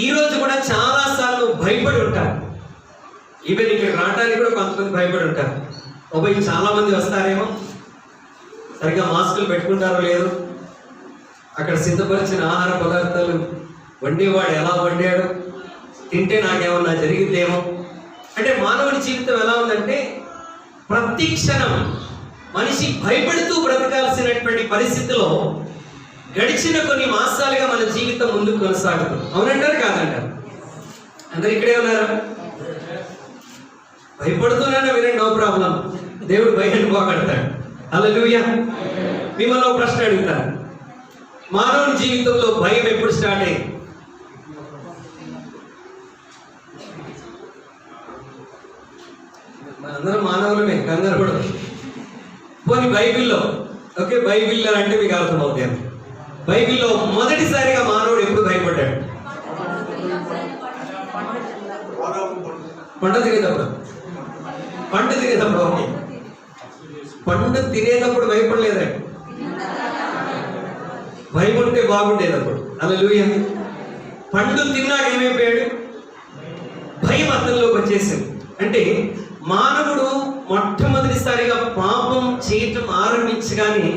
ఈ రోజు కూడా చాలా సార్లు భయపడి ఉంటారు. ఈవెన్ ఇక్కడ రావడానికి కూడా కొంతమంది భయపడి ఉంటారు. ఓబై చాలా మంది వస్తారేమో, సరిగ్గా మాస్కులు పెట్టుకుంటారో లేదు, అక్కడ సిద్ధపరిచిన ఆహార పదార్థాలు వండేవాడు ఎలా వండాడు, తింటే నాకేమన్నా జరిగిద్దేమో. అంటే మానవుడి జీవితం ఎలా ఉందంటే ప్రతి క్షణం మనిషి భయపడుతూ బ్రతకాల్సినటువంటి పరిస్థితిలో గడిచిన కొన్ని మాసాలుగా మన జీవితం ముందుకు కొనసాగుతుంది. అవునంటారు కాదంటారు? అందరు ఇక్కడే ఉన్నారా? భయపడుతున్నానా? వినండి, నో ప్రాబ్లం. దేవుడు భయాన్ని పోగొడతాడు. హల్లెలూయా. మిమ్మల్ని ఒక ప్రశ్న అడుగుతాను. మానవుని జీవితంలో భయం ఎప్పుడు స్టార్ట్ అయింది? మనందరం మానవులమే, కంగారు పడదు. పోనీ బైబిల్లో, ఓకే, బైబిల్లో అంటే మీకు అర్థమవుతాయి. బైబిల్లో మొదటిసారిగా మానవుడు ఎప్పుడు భయపడ్డాడు? పంట తినేటప్పుడు. పంట తినేటప్పుడు ఓకే. పండు తినేటప్పుడు భయపడలేదండి. భయం ఉంటే బాగుండేటప్పుడు. హల్లెలూయా. పండు తిన్నాక ఏమైపోయాడు? భయం అతనిలోకి వచ్చేసింది. అంటే మానవుడు మొట్టమొదటిసారిగా పాపం చేయటం ఆరంభించగానే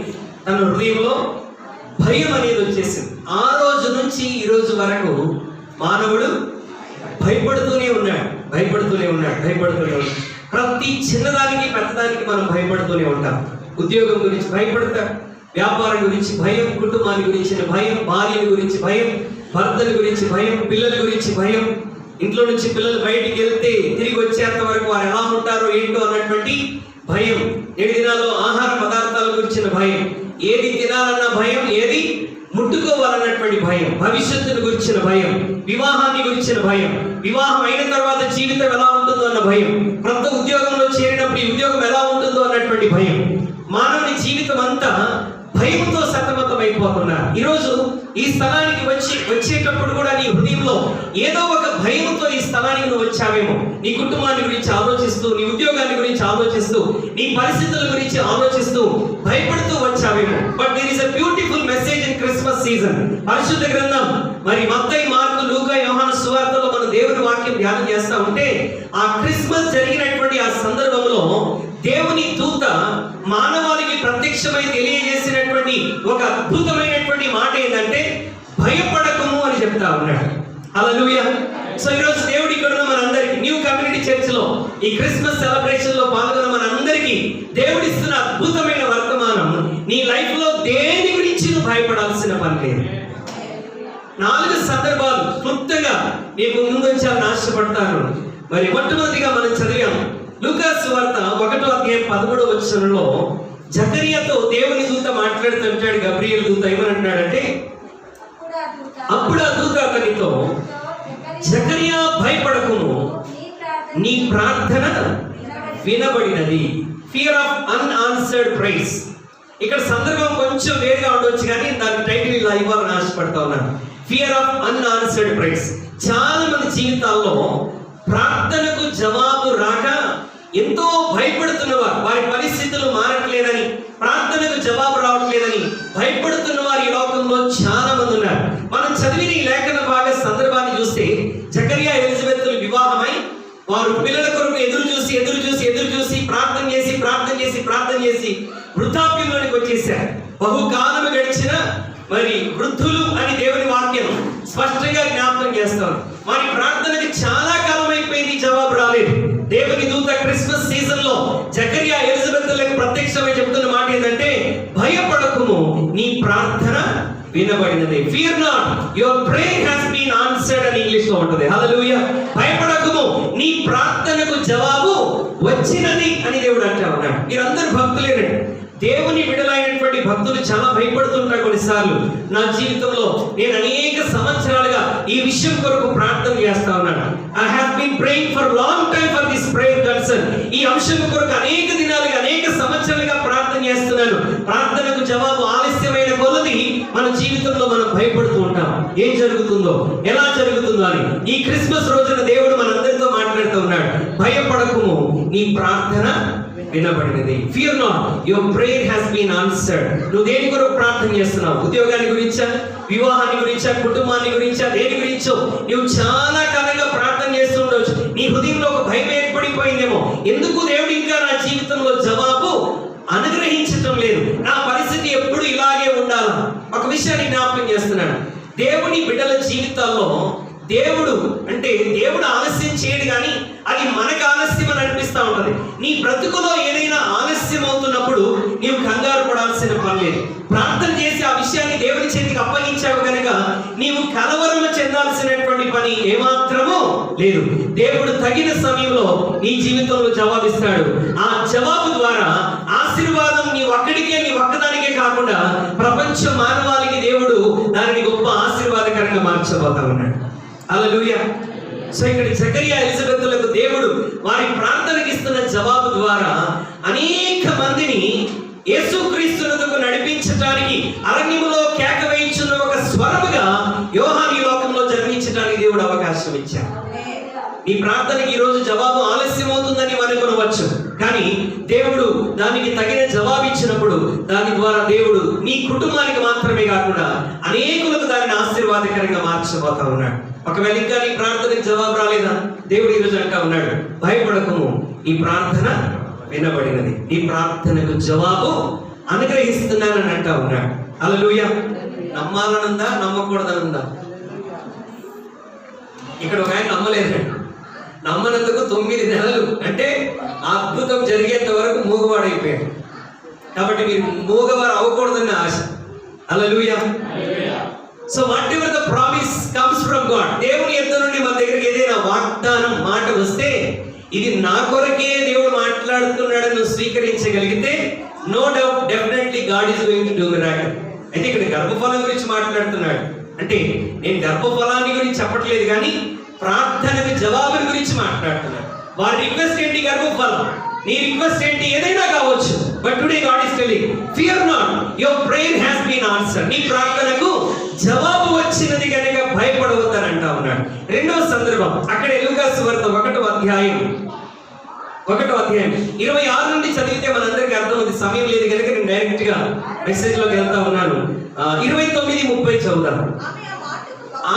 తన హృదయంలో భయం అనేది వచ్చేసింది. ఆ రోజు నుంచి ఈ రోజు వరకు మానవుడు భయపడుతూనే ఉన్నాడు. ప్రతి చిన్నదానికి పెద్దదానికి మనం భయపడుతూనే ఉంటాం. ఉద్యోగం గురించి భయపడతారు, వ్యాపారం గురించి భయం, కుటుంబాన్ని గురించిన భయం, భార్యల గురించి భయం, భర్తల గురించి భయం, పిల్లల గురించి భయం, ఇంట్లో నుంచి పిల్లలు బయటికి వెళ్తే తిరిగి వచ్చేంత వరకు వారు ఎలా ఉంటారో ఏంటో అన్నటువంటి భయం, 7 దినాల్లో ఆహార పదార్థాల గురించిన భయం, ఏది తినాలన్న భయం, ఏది ముట్టుకోవాలన్నటువంటి భయం, భవిష్యత్తును గురించిన భయం, వివాహాన్ని గురించిన భయం, వివాహం అయిన తర్వాత జీవితం ఎలా ఉంటుందో అన్న భయం, కొత్త ఉద్యోగంలో చేరినప్పుడు ఈ ఉద్యోగం ఎలా ఉంటుందో అన్నటువంటి భయం. మానవుని జీవితం అంతా భయంతో సతమతం అయిపోతున్నారు. ఈరోజు ఈ స్థలానికి వచ్చేటప్పుడు కూడా నీ హృదయంలో ఏదో ఒక భయంతో ఈ స్థలానికి నువ్వు వచ్చావేమో. నీ కుటుంబాన్ని గురించి ఆలోచిస్తూ, నీ ఉద్యోగాన్ని గురించి ఆలోచిస్తూ, నీ పరిస్థితుల గురించి ఆలోచిస్తూ భయపడుతూ వచ్చావేమో. But there is a beautiful message in Christmas season. పరిశుద్ధ గ్రంథం మరి మత్తయి, మార్కు, లూకా, యోహాను సువార్తలో మన దేవుని వాక్యం ధ్యానం చేస్తా ఉంటే ఆ క్రిస్మస్ జరిగినటువంటి ఆ సందర్భంలో దేవుని దూత మానవాళికి ప్రత్యక్షమై తెలియజేసినటువంటి ఒక అద్భుతమైనటువంటి మాట ఏంటంటే భయపడకము అని చెప్తా ఉన్నాడు. హల్లెలూయా. సో ఈరోజు దేవుడు ఇక్కడ ఉన్న మనందరికీ న్యూ కమ్యూనిటీ చర్చ్ లో ఈ క్రిస్మస్ సెలబ్రేషన్ లో పాల్గొన్న మనందరికీ దేవుడు ఇస్తున్న అద్భుతమైన వర్తమానం, నీ లైఫ్ లో దేని గురించి నువ్వు భయపడాల్సిన పని లేదు. 4 సందర్భాలు క్లుప్తంగా నీకు ముందు ఉంచాలని ఆశపడతాను. మరి మొట్టమొదటిగా మనం చదివాం లూకా సువార్త 1వ అధ్యాయం 13వ వచనంలో జకరియాతో దేవుని దూత మాట్లాడుతుంటాడు. గబ్రియల్ దూత ఏమనంటాడంటే, అప్పుడు ఆ దూత అతనితో, జకరియా భయపడకుము, నీ ప్రార్థన వినబడినది. Fear of unanswered prayers. ఇక్కడ సందర్భం కొంచెం వేరుగా ఉండొచ్చు కానీ దాని టైటిల్ ఇలా ఇవ్వాలని ఆశపడతా ఉన్నాను. Fear of unanswered praise. చాలా మంది జీవితాల్లో ప్రార్థనకు జవాబు రాక ఎంతో భయపడుతున్నవారు, వారి పరిస్థితులు మారట్లేదని, ప్రార్థనకు జవాబు రావట్లేదని భయపడుతున్న వారు ఈ లోకంలో చాలా మంది ఉన్నారు. మనం చదివిన ఈ లేఖన భాగ సందర్భాన్ని చూస్తే జకరియా, ఎలిజబెత్లు వివాహమై వారు పిల్లల కొరకు ఎదురు చూసి ప్రార్థన చేసి వృద్ధాప్యంలోనికి వచ్చేసారు. బహుకాలం గడిచిన మరి వృద్ధులు అని దేవుని వాక్యం స్పష్టంగా జ్ఞాపకం చేస్తాం. వారి ప్రార్థనకి చాలా కాలం అయిపోయింది, జవాబు రాలేదు. దేవుని దూత క్రిస్మస్ సీజన్ లో జకరియా, ఎలిజబెత్లకు ప్రత్యక్షమై చెప్తున్న మాట ఏంటంటే, భయపడకుము, నీ ప్రార్థన వినబడినది. Fear not, your prayer has been answered అని ఇంగ్లీష్ లో ఉంటది. హల్లెలూయా. భయపడకుము, నీ ప్రార్థనకు జవాబు వచ్చినది అని దేవుడు అంటా ఉన్నాడు. మీరందరూ భక్తులేనండి. దేవుని విడుదలైనటువంటి భక్తులు చాలా భయపడుతుంటారు. కొన్నిసార్లు నా జీవితంలో నేను అనేక సంవత్సరాలుగా ఈ విషయం కొరకు ప్రార్థన చేస్తా ఉన్నాను. I have been praying for long time for this prayer concern. ఈ అంశం కొరకు అనేక దినాలుగా, అనేక సంవత్సరాలుగా ప్రార్థన చేస్తున్నాను. ప్రార్థనకు జవాబు ఆలస్యమైన కొలది మన జీవితంలో మనం భయపడుతూ ఉంటాం. ఏం జరుగుతుందో, ఎలా జరుగుతుందో అని. ఈ క్రిస్మస్ రోజున దేవుడు మనందరితో మాట్లాడుతూ ఉన్నాడు. భయపడకుము, నీ ప్రార్థన వినబడినది. Fear not, your prayer has been answered. నువ్వు దేని కొరకు ప్రార్థన చేస్తున్నావు? ఉద్యోగాన్ని గురించా, వివాహాన్ని గురించా, కుటుంబాన్ని గురించా, దేని గురించో నువ్వు చాలా కాలంగా ప్రార్థన చేస్తూ ఉండవచ్చు. నీ హృదయంలో ఒక భయం ఏర్పడిపోయిందేమో. ఎందుకు దేవుడు ఇంకా నా జీవితంలో జవాబు అనుగ్రహించటం లేదు? నా పరిస్థితి ఎప్పుడు ఇలాగే ఉండాలా? ఒక విషయాన్ని జ్ఞాపకం చేస్తున్నాను. దేవుని బిడ్డల జీవితాల్లో దేవుడు ఆలస్యం చేయడు కానీ అది మనకు ఆలస్యం అని అనిపిస్తూ ఉంటది. నీ బ్రతుకులో ఏదైనా ఆలస్యం అవుతున్నప్పుడు నీవు కంగారు పడాల్సిన పని లేదు. ప్రార్థన చేసి ఆ విషయాన్ని దేవుని చేతికి అప్పగించావు కనుక నీవు కలవరము చెందాల్సినటువంటి పని ఏమాత్రమూ లేదు. దేవుడు తగిన సమయంలో నీ జీవితంలో జవాబిస్తాడు. ఆ జవాబు ద్వారా ఆశీర్వాదం నీ ఒక్కదానికే కాకుండా ప్రపంచ మానవాళికి దేవుడు దానిని గొప్ప ఆశీర్వాదకరంగా మార్చబోతా ఉన్నాడు. హల్లెలూయా. సో ఇక్కడ జకరియా, ఎలిజబెత్లకు దేవుడు వారి ప్రార్థనకి ఇస్తున్న జవాబు ద్వారా అనేక మందిని యేసుక్రీస్తునకు నడిపించడానికి అరణ్యములో కేక వేయించున్న ఒక స్వరముగా యోహాను ఈ లోకంలో జన్మించడానికి దేవుడు అవకాశం ఇచ్చాడు. నీ ప్రార్థనకి ఈ రోజు జవాబు ఆలస్యం అవుతుందని అనుకోవచ్చు, కానీ దేవుడు దానికి తగిన జవాబు ఇచ్చినప్పుడు దాని ద్వారా దేవుడు నీ కుటుంబానికి మాత్రమే కాకుండా అనేకులకు దానిని ఆశీర్వాదకరంగా మార్చబోతా ఉన్నాడు. ఒకవేళ ఇంకా నీ ప్రార్థనకి జవాబు రాలేదా? దేవుడు ఈరోజు అంటా ఉన్నాడు, భయపడకము, నీ ప్రార్థన వినబడినది, నీ ప్రార్థనకు జవాబు అనుగ్రహిస్తున్నానని అంటా ఉన్నాడు. హల్లెలూయా. నమ్మాలనుందా, నమ్మకూడదనుందా? ఇక్కడ ఒక ఆయన నమ్మలేదండి. నమ్మనందుకు 9 నెలలు అంటే అద్భుతం జరిగేంత వరకు మూగువాడైపోయాడు. కాబట్టి మీరు మూగవారు అవ్వకూడదన్న ఆశ. Hallelujah. So whatever the promise comes from God, దేవుని యొద్ద నుండి మన దగ్గరికి ఏదైనా వాగ్దానం మాట వస్తే ఇది నా కొరకే దేవుడు మాట్లాడుతున్నాడని నువ్వు స్వీకరించగలిగితే no doubt definitely God is going to do miracle. అయితే ఇక్కడ గర్భఫలం గురించి మాట్లాడుతున్నాడు. అంటే నేను గర్భఫలాన్ని గురించి చెప్పట్లేదు, కానీ ప్రార్థనకు జవాబుల గురించి మాట్లాడుతున్నాడు. వారి రిక్వెస్ట్ ఏంటి? గర్భఫలం. నీ రిక్వెస్ట్ ఏంటి? ఏదైనా కావచ్చు. But today God is telling fear not, your prayer has been answered. నీ ప్రార్థనకు జవాబు వచ్చినది కనుక భయపడవద్దని అంటా ఉన్నాడు. రెండవ సందర్భం అక్కడ లూకా సువార్త 1వ అధ్యాయం 26 నుండి చదివితే మనందరికీ అర్థమవుతుంది. సమయం లేదు కనుక నేను డైరెక్ట్ గా మెసేజ్ లోకి వెళ్తా ఉన్నాను. 29-30 చదువుతాను.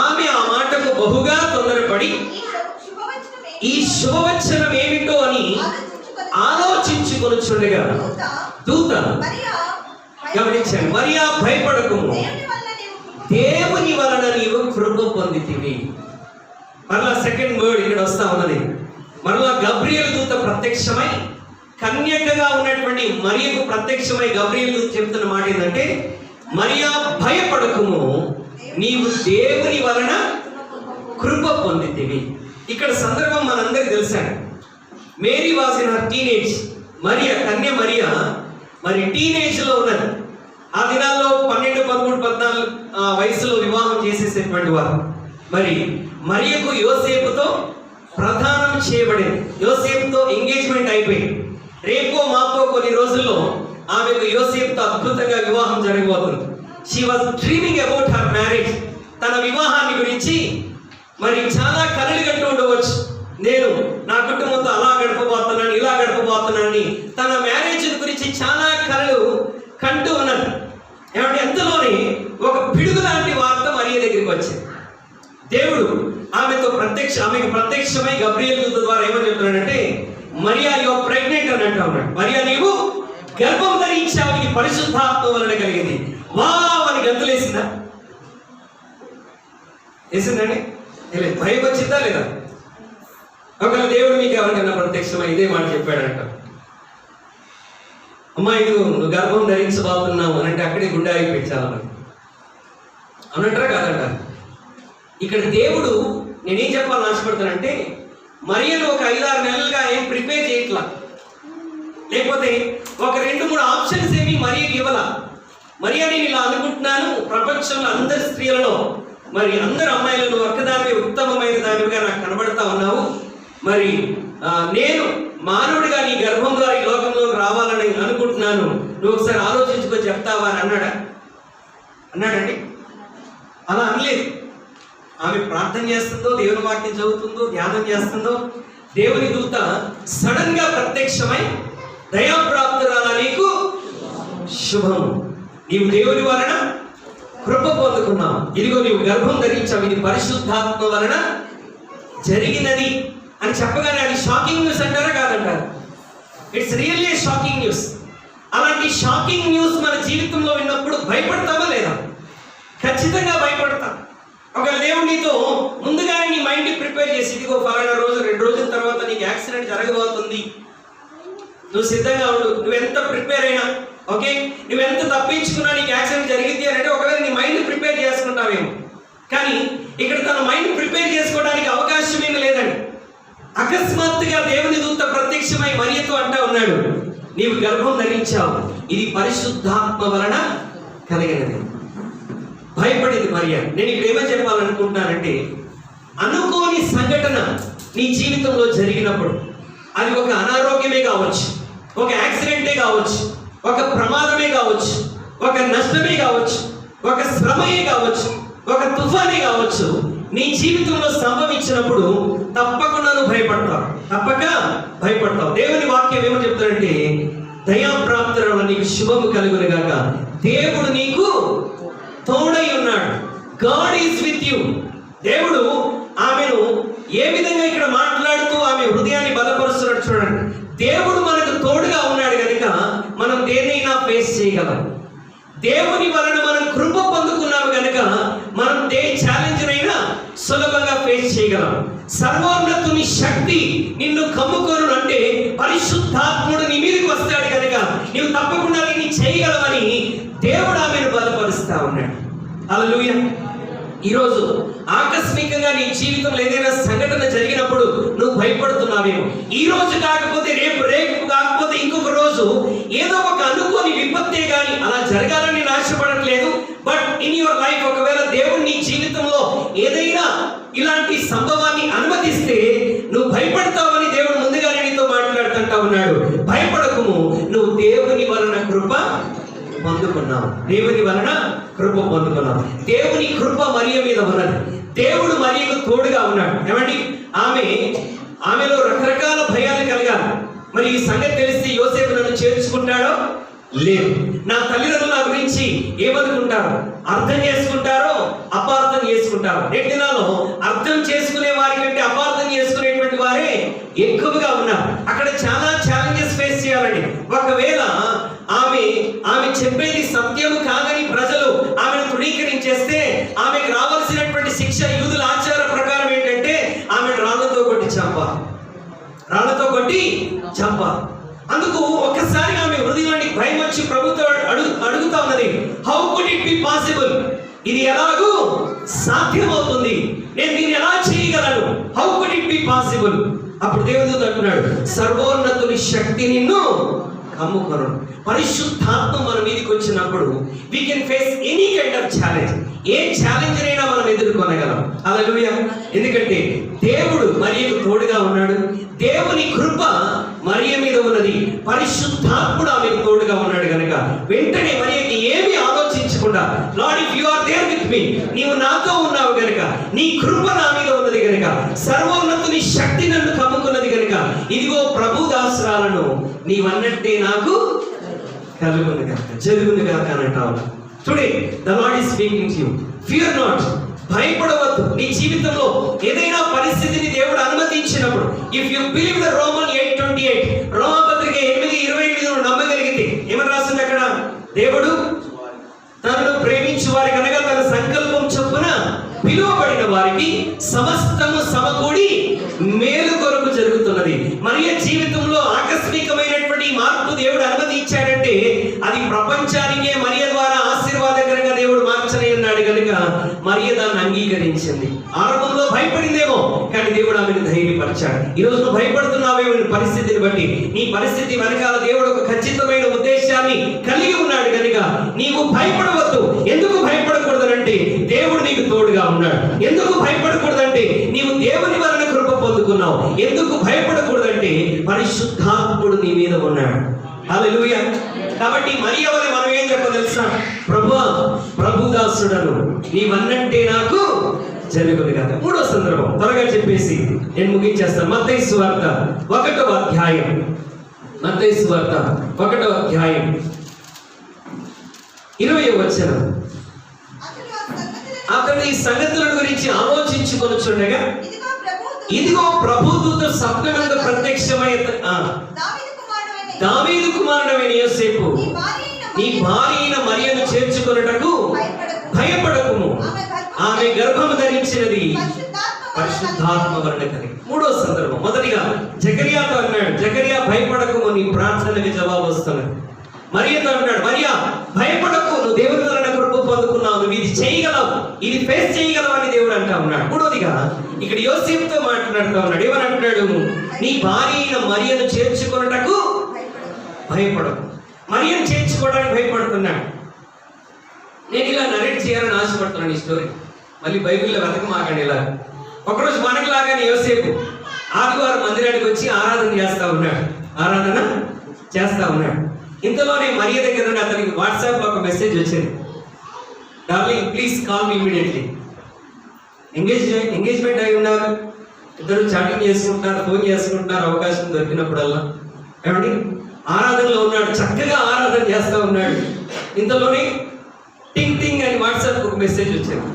ఆమె ఆ మాటకు బహుగా తొందరపడి ఈ శుభవచనం ఏమిటో అని ఆలోచించుకొనుచుండగా దూత గమనించండి, మరియా భయపడకుము, దేవుని వలన నీవు కృప పొందితివి. మరలా సెకండ్ వర్డ్ ఇక్కడ వస్తా ఉన్నది. మరలా గబ్రియల్ దూత ప్రత్యక్షమై కన్యకగా ఉన్నటువంటి మరియకు ప్రత్యక్షమై గబ్రియల్ దూత చెప్తున్న మాట ఏంటంటే, మరియా భయపడకుము, నీవు దేవుని వలన కృప పొందితివి. ఇక్కడ సందర్భం మనందరికీ తెలుసాడు. Mary was in her teenage. మరియా, కన్య మరియా మరి టీనేజ్ లో ఉన్నది. ఆ దినాల్లో 12, 13, 14 వయసులో వివాహం చేసేసేటువంటి వారు. మరి మరియకు యోసేపుతో ప్రధానం చేయబడింది. యోసేపుతో ఎంగేజ్మెంట్ అయిపోయింది. రేపో మాపో కొన్ని రోజుల్లో ఆమెకు యోసేపుతో అద్భుతంగా వివాహం జరగబోతుంది. She was dreaming about her marriage. తన వివాహాన్ని గురించి మరి చాలా కలలు కంటూ ఉండవచ్చు. నేను నా కుటుంబంతో అలా గడపబోతున్నాను, ఇలా గడపబోతున్నానని తన మ్యారేజ్ గురించి చాలా కలలు కంటూ ఉన్నది. ఏమంటే ఎంతలోనే ఒక పిడుగు లాంటి వార్త మరియ దగ్గరికి వచ్చింది. దేవుడు ఆమెకు ప్రత్యక్షమై గబ్రియల్ దూత ద్వారా ఏమని చెప్తున్నాడంటే, మరియా యు ఆర్ ప్రెగ్నెంట్ అని అంటా ఉన్నాడు. మరియా నీవు గర్భం ధరించావు, ఇది పరిశుద్ధాత్మ వలన కలిగింది. వావ్ అని గంతులేసిందా? వేసిందండి? భయం వచ్చిందా లేదా? ఒకవేళ దేవుడు మీకు ఎవరికైనా ప్రత్యక్షమై ఇదే మాట చెప్పాడంట, అమ్మాయి నువ్వు గర్భం ధరించబోతున్నావు అని అంటే అక్కడే గుండె ఆగిపించాలని అనంటారా కాదంటారు? ఇక్కడ దేవుడు నేనేం చెప్పాలని ఆశపడతానంటే, మరియను ఒక 5-6 నెలలుగా ఏం ప్రిపేర్ చేయట్లా, లేకపోతే ఒక 2-3 ఆప్షన్స్ ఏమి మరియకి ఇవ్వాల. మరియా నేను ఇలా అనుకుంటున్నాను, ప్రపంచంలో అందరి స్త్రీలలో మరి అందరు అమ్మాయిలను ఒక్కదాని ఉత్తమమైన దానిగా నాకు కనబడతా ఉన్నావు. మరి నేను మానవుడిగా నీ గర్భం ద్వారా ఈ లోకంలోకి రావాలని అనుకుంటున్నాను, నువ్వు ఒకసారి ఆలోచించుకొని చెప్తావా అని అన్నాడండి. అలా అనలేదు. ఆమె ప్రార్థన చేస్తుందో, దేవుని వాక్యం చదువుతుందో, ధ్యానం చేస్తుందో, దేవుని దూత సడన్ గా ప్రత్యక్షమై దయాప్రాప్తురాలా నీకు శుభం, నీవు దేవుని వలన కృప పొందుకున్నావు, ఇదిగో నీవు గర్భం ధరించావు, ఇది పరిశుద్ధాత్మ వలన జరిగినది అని చెప్పగానే అది షాకింగ్ న్యూస్ అంటారా కాదంటారు? It's really shocking news. అలాంటి షాకింగ్ న్యూస్ మన జీవితంలో విన్నప్పుడు భయపడతామా లేదా? ఖచ్చితంగా భయపడతాం. ఒకవేళ దేవుడు నీతో ముందుగానే నీ మైండ్ ప్రిపేర్ చేసి, ఇదిగో ఫలానా రోజు 2 రోజుల తర్వాత నీకు యాక్సిడెంట్ జరగబోతుంది, నువ్వు సిద్ధంగా ఉండు, నువ్వెంత ప్రిపేర్ అయినా ఓకే, నువ్వెంత తప్పించుకున్నా నీకు యాక్సిడెంట్ జరిగింది అని అంటే ఒకవేళ నీ మైండ్ ప్రిపేర్ చేసుకుంటావేమో. కానీ ఇక్కడ తన మైండ్ ప్రిపేర్ చేసుకోవడానికి అవకాశం ఏమీ లేదండి. అకస్మాత్తుగా దేవుని దూత ప్రత్యక్షమై మరియతో అంటా ఉన్నాడు, నీవు గర్భం ధరించావు, ఇది పరిశుద్ధాత్మ వలన కలిగినది. భయపడింది మరియా. నేను ఇక్కడ ఏమని చెప్పాలనుకుంటున్నానంటే, అనుకోని సంఘటన నీ జీవితంలో జరిగినప్పుడు, అది ఒక అనారోగ్యమే కావచ్చు, ఒక యాక్సిడెంటే కావచ్చు, ఒక ప్రమాదమే కావచ్చు, ఒక నష్టమే కావచ్చు, ఒక శ్రమయే కావచ్చు, ఒక తుఫానే కావచ్చు, నీ జీవితంలో సంభవించినప్పుడు తప్పకుండా నువ్వు తప్పక భయపడతావు. దేవుని వాక్యం ఏమని చెప్తాడంటే, దయాప్రాప్తురాలు నీకు శుభము కలుగును గాక, దేవుడు నీకు తోడై ఉన్నాడు. God is with you. దేవుడు ఆమెను ఏ విధంగా ఇక్కడ మాట్లాడుతూ ఆమె హృదయాన్ని బలపరుస్తున్నాడు చూడండి. దేవుడు మనకు తోడుగా ఉన్నాడు కనుక మనం దేన్నైనా ఫేస్ చేయగలం. దేవుని వలన మనం కృప పొందుకున్నాము కనుక మనం ఏ ఛాలెంజ్ అయినా సులభంగా ఫేస్ చేయగలం. సర్వోన్నతుని శక్తి నిన్ను కమ్ముకోను అంటే పరిశుద్ధాత్ముడు నీ మీదకి వస్తాడు కనుక నీవు తప్పకుండా నీ చేయగలవని దేవుడు ఆమెను బలపరుస్తా ఉన్నాడు. హల్లెలూయా. ఈరోజు ఆకస్మికంగా నీ జీవితంలో ఏదైనా సంఘటన జరిగినప్పుడు నువ్వు భయపడుతున్నావేమో. ఈ రోజు కాకపోతే రేపు, రేపు కాకపోతే ఇంకొక రోజు ఏదో ఒక అనుకోని విపత్తే కానీ అలా జరగాలని నేను ఆశపడట్లేదు. బట్ ఇన్ యువర్ లైఫ్ ఒకవేళ దేవుడు నీ జీవితంలో ఏదైనా ఇలాంటి సంభవాన్ని అనుమతిస్తే నువ్వు భయపడతావని దేవుడు ముందుగానే నీతో మాట్లాడుతుంటా ఉన్నాడు. భయపడకుము, నువ్వు దేవుని వలన కృప పొందుకున్నావు. దేవుని వలన కృప పొందుకున్నావు. దేవుని కృప మరియ మీద ఉన్నది. దేవుడు మరియకు తోడుగా ఉన్నాడు. ఏమండి, ఆమెలో రకరకాల భయాలు కలిగారు. మరి ఈ సంగతి తెలిస్తే యోసేపు నన్ను చేర్చుకుంటాడో లేదు, నా తల్లిదండ్రులు నా గురించి ఏమనుకుంటారు, అర్థం చేసుకుంటారో అపార్థం చేసుకుంటారు. నేటి దినాల్లో అర్థం చేసుకునే వారి కంటే అపార్థం చేసుకునేటువంటి వారే ఎక్కువగా ఉన్నారు. అక్కడ చాలా ఛాలెంజెస్ ఫేస్ చేయాలండి. ఒకవేళ ఆమె చెప్పేది సత్యము కాదని ప్రజలు ఆమెను తృణీకరించేస్తే ఆమెకు రావాల్సినటువంటి శిక్ష యూదుల ఆచార ప్రకారం ఏంటంటే ఆమెను రాళ్లతో కొట్టి చంపాలి. అందుకు ఒక్కసారి ఆమె హృదయానికి భయం వచ్చి ప్రభుతో అడుగుతా ఉన్నది, how could it be possible? ఇది ఎలాగూ సాధ్యమవుతుంది? నేను దీన్ని ఎలా చేయగలను? How could it be possible? అప్పుడు దేవుడు అంటున్నాడు, సర్వోన్నతుని శక్తి నిన్ను కమ్ముకొను. పరిశుద్ధాత్మ మన మీదకి వచ్చినప్పుడు we can face any kind of challenge. A challenge అయినా మనం ఎదుర్కొనగలం. హల్లెలూయా. ఎందుకంటే దేవుడు మరియకు తోడుగా ఉన్నాడు. దేవుని కృప మరియ మీద ఉన్నది. పరిశుద్ధాత్ముడు ఆమెకు తోడుగా ఉన్నాడు కనుక వెంటనే మరియకి ఏమీ ఆలోచించకుండా, Lord if you are there with me, నీవు నాతో ఉన్నావు కనుక, నీ కృప నా మీద ఉన్నది కనుక, సర్వోన్నతుని శక్తి నన్ను కమ్ముకున్నది కనుక, ఇదిగో ప్రభు దాసురాలను నీవన్నట్టే నాకు జరుగునుగా అంటావు. Today the Lord is speaking to you. Fear not. భయపడవద్దు. నీ జీవితంలో ఏదైనా పరిస్థితిని దేవుడు అనుమతించినప్పుడు, if you believe the Roman 8:28, రోమపత్రిక 8:28 నమ్మగలిగితే ఏమని రాస్తుంది అక్కడ? దేవుడు తనను ప్రేమించు వారికి అనగా తన సంకల్పం చొప్పున పిలువబడిన వారికి సమస్తము సమకూడి మేలు కొరకు జరుగుతున్నది. మరియ జీవితంలో ఆకస్మికమైనటువంటి మార్పు దేవుడు అనుమతించాడంటే అది ప్రపంచానికే మరియ ద్వారా ఆశీర్వాదకరంగా దేవుడు మార్చనే ఉన్నాడు కనుక మరియ దాన్ని అంగీకరించింది. ఆరంభంలో భయపడిందేమో, కానీ దేవుడు ఆమెను ధైర్యపరిచాడు. ఈ రోజు నువ్వు భయపడుతున్నావేమో పరిస్థితిని బట్టి, నీ పరిస్థితి వెనకాల దేవుడు ఒక ఖచ్చితమైన ఉద్దేశాన్ని కలిగి ఉన్నాడు కనుక నీవు భయపడవద్దు. ఎందుకు భయపడకూడదంటే దేవుడు నీకు తోడుగా ఉన్నాడు. ఎందుకు భయపడకూడదంటే నీవు దేవుని వలన కృప పొందుకున్నావు. ఎందుకు భయపడకూడదంటే పరిశుద్ధాత్ముడు నీ మీద ఉన్నాడు. హల్లెలూయా. కాబట్టి మరియ వలె మనం ఏం చెప్ప తెలుసా? ప్రభుదాసుడను నీవన్నంటే నాకు జరుగును కదా. మూడో సందర్భం త్వరగా చెప్పేసి నేను ముగించేస్తాను. మత్తయి సువార్త 1వ అధ్యాయం. మత్తయి సువార్త 1వ అధ్యాయం 20వ వచనం. అతడు ఈ సంగతుల గురించి ఆలోచించుకొనుచుండగా ఇదిగో ప్రభుదూత స్వప్నమందు ప్రత్యక్షమై దావీదు కుమారుడైన యోసేపు, నీ భార్య అయిన మరియను చేర్చుకొనుటకు భయపడకుము, ఆమె గర్భము ధరించినది పరిశుద్ధాత్మ వలన కలిగి. మూడో సందర్భం. మొదటిగా జకర్యాతో అన్నాడు, జకర్యా భయపడకుము, నీ ప్రార్థనకి జవాబు వస్తున్నది. మరియతో అన్నాడు, మరియా భయపడకు, నువ్వు దేవుని వలన కృప పొందుకున్నావు, నువ్వు ఇది చేయగలవు, ఇది ఫేస్ చేయగలవు అని దేవుడు అంటా ఉన్నాడు. మూడోదిగా ఇక్కడ యోసేపుతో మాట్లాడుతూ ఉన్నాడు. ఏమని అంటున్నాడు? నీ భార్య అయిన మరియను చేర్చుకొనుటకు భయపడకు. మరియను చేర్చుకోవడానికి భయపడుతున్నాడు. నేను ఇలా నరేట్ చేయాలని ఆశపడుతున్నాను ఈ స్టోరీ. మళ్ళీ బైబిల్లో వెతకమాకండి. ఇలా ఒకరోజు మనకులాగానే యోసేపు ఆదివారం మందిరానికి వచ్చి ఆరాధన చేస్తా ఉన్నాడు. ఇంతలోనే మరియ దగ్గర నుండి అతనికి వాట్సాప్ లో ఒక మెసేజ్ వచ్చింది, darling please call me immediately. Engagement అయి ఉన్నారు, ఇద్దరు చాటింగ్ చేసుకుంటున్నారు, ఫోన్ చేసుకుంటున్నారు అవకాశం దొరికినప్పుడల్లా. ఏమండి, ఆరాధనలో ఉన్నాడు, చక్కగా ఆరాధన చేస్తూ ఉన్నాడు. ఇంతలోనే టింగ్ టింగ్ అని వాట్సాప్ ఒక మెసేజ్ వచ్చింది.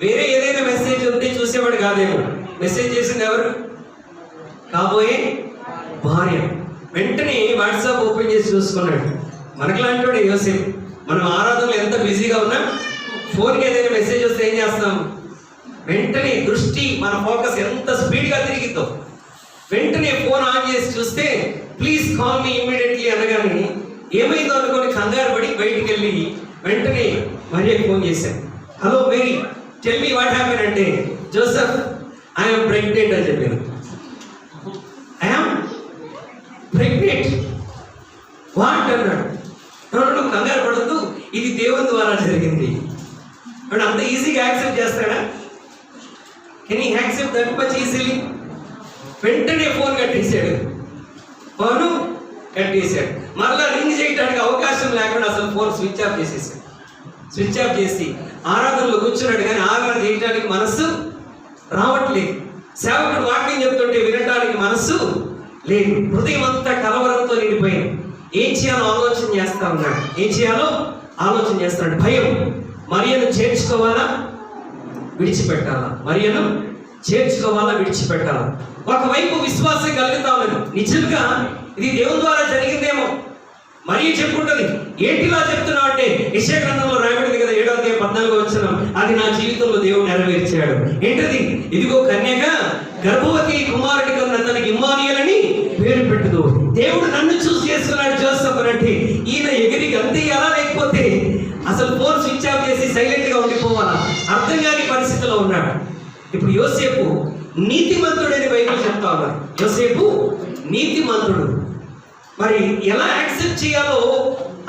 వేరే ఏదైనా మెసేజ్ ఉంటే చూసేవాడు కాదేమో. మెసేజ్ చేసింది ఎవరు? కాబోయే భార్య. వెంటనే వాట్సాప్ ఓపెన్ చేసి చూసుకున్నాడు. మనకులాంటి వాడు యోసేపు. మనం ఆరాధనలో ఎంత బిజీగా ఉన్నా ఫోన్కి ఏదైనా మెసేజ్ వస్తే ఏం చేస్తాం? వెంటనే దృష్టి, మన ఫోకస్ ఎంత స్పీడ్గా తిరిగిద్దో. వెంటనే ఫోన్ ఆన్ చేసి చూస్తే ప్లీజ్ కాల్ మీ ఇమ్మీడియట్లీ అనగానే ఏమైందో అనుకోని కంగారు పడి బయటికి వెళ్ళి వెంటనే మరియకి ఫోన్ చేశాను. Hello Mary, tell me what happen అంటే, జోసెఫ్ ఐఎమ్ ప్రెగ్నెంట్ అని చెప్పాను. ఐఎమ్ ప్రెగ్నెంట్ వాట్ అన్నాడు. నువ్వు కంగారు పడద్దు, ఇది దేవుని ద్వారా జరిగింది. వాడు అంత ఈజీగా యాక్సెప్ట్ చేస్తాడా? Can he accept that much easily? వెంటనే ఫోన్ కట్టేశాడు. ఫోను కట్టేశాడు. మరలా రింగ్ చేయడానికి అవకాశం లేకుండా అసలు ఫోన్ స్విచ్ ఆఫ్ చేసేసాడు. స్విచ్ ఆఫ్ చేసి ఆరాధనలో కూర్చున్నాడు, కానీ ఆరాధన చేయడానికి మనస్సు రావట్లేదు. సేవకుడు వాక్యం చెప్తుంటే వినడానికి మనస్సు లేదు. హృదయం అంతా కలవరంతో నిండిపోయింది. ఏం చేయాలో ఆలోచన చేస్తా ఉన్నాడు. ఏం చేయాలో ఆలోచన చేస్తున్నాడు. భయం. మరియను చేర్చుకోవాలా, విడిచిపెట్టాలా? మరియను చేర్చుకోవాలా, విడిచిపెట్టాలా? ఒకవైపు విశ్వాసం కలుగుతా ఉన్నది, నిజంగా ఇది దేవుని ద్వారా జరిగిందేమో. మరి చెప్పుకుంటుంది, ఏంటిలా చెప్తున్నావు అంటే, యెషయా గ్రంథంలో రాయబడింది కదా 7వ అధ్యాయం 14వ వచనం, అది నా జీవితంలో దేవుడు నెరవేర్చాడు. ఏంటది? ఇదిగో కన్యక గర్భవతి కుమారుడి కన్నా తనకి ఇమ్మానుయేల్ అని పేరు పెట్టుదు. దేవుడు నన్ను చూసి చేసుకున్నాడు జోసెఫ్ అంటే, ఈయన ఎగిరి అంతే ఎలా, లేకపోతే అసలు ఫోన్ స్విచ్ ఆఫ్ చేసి సైలెంట్ గా ఉండిపోవాలా? అర్థం కాని పరిస్థితిలో ఉన్నాడు. ఇప్పుడు యోసేపు నీతిమంతుడని బైబిల్ చెప్తా ఉన్నారు. యోసేపు నీతిమంతుడు. మరి ఎలా యాక్సెప్ట్ చేయాలో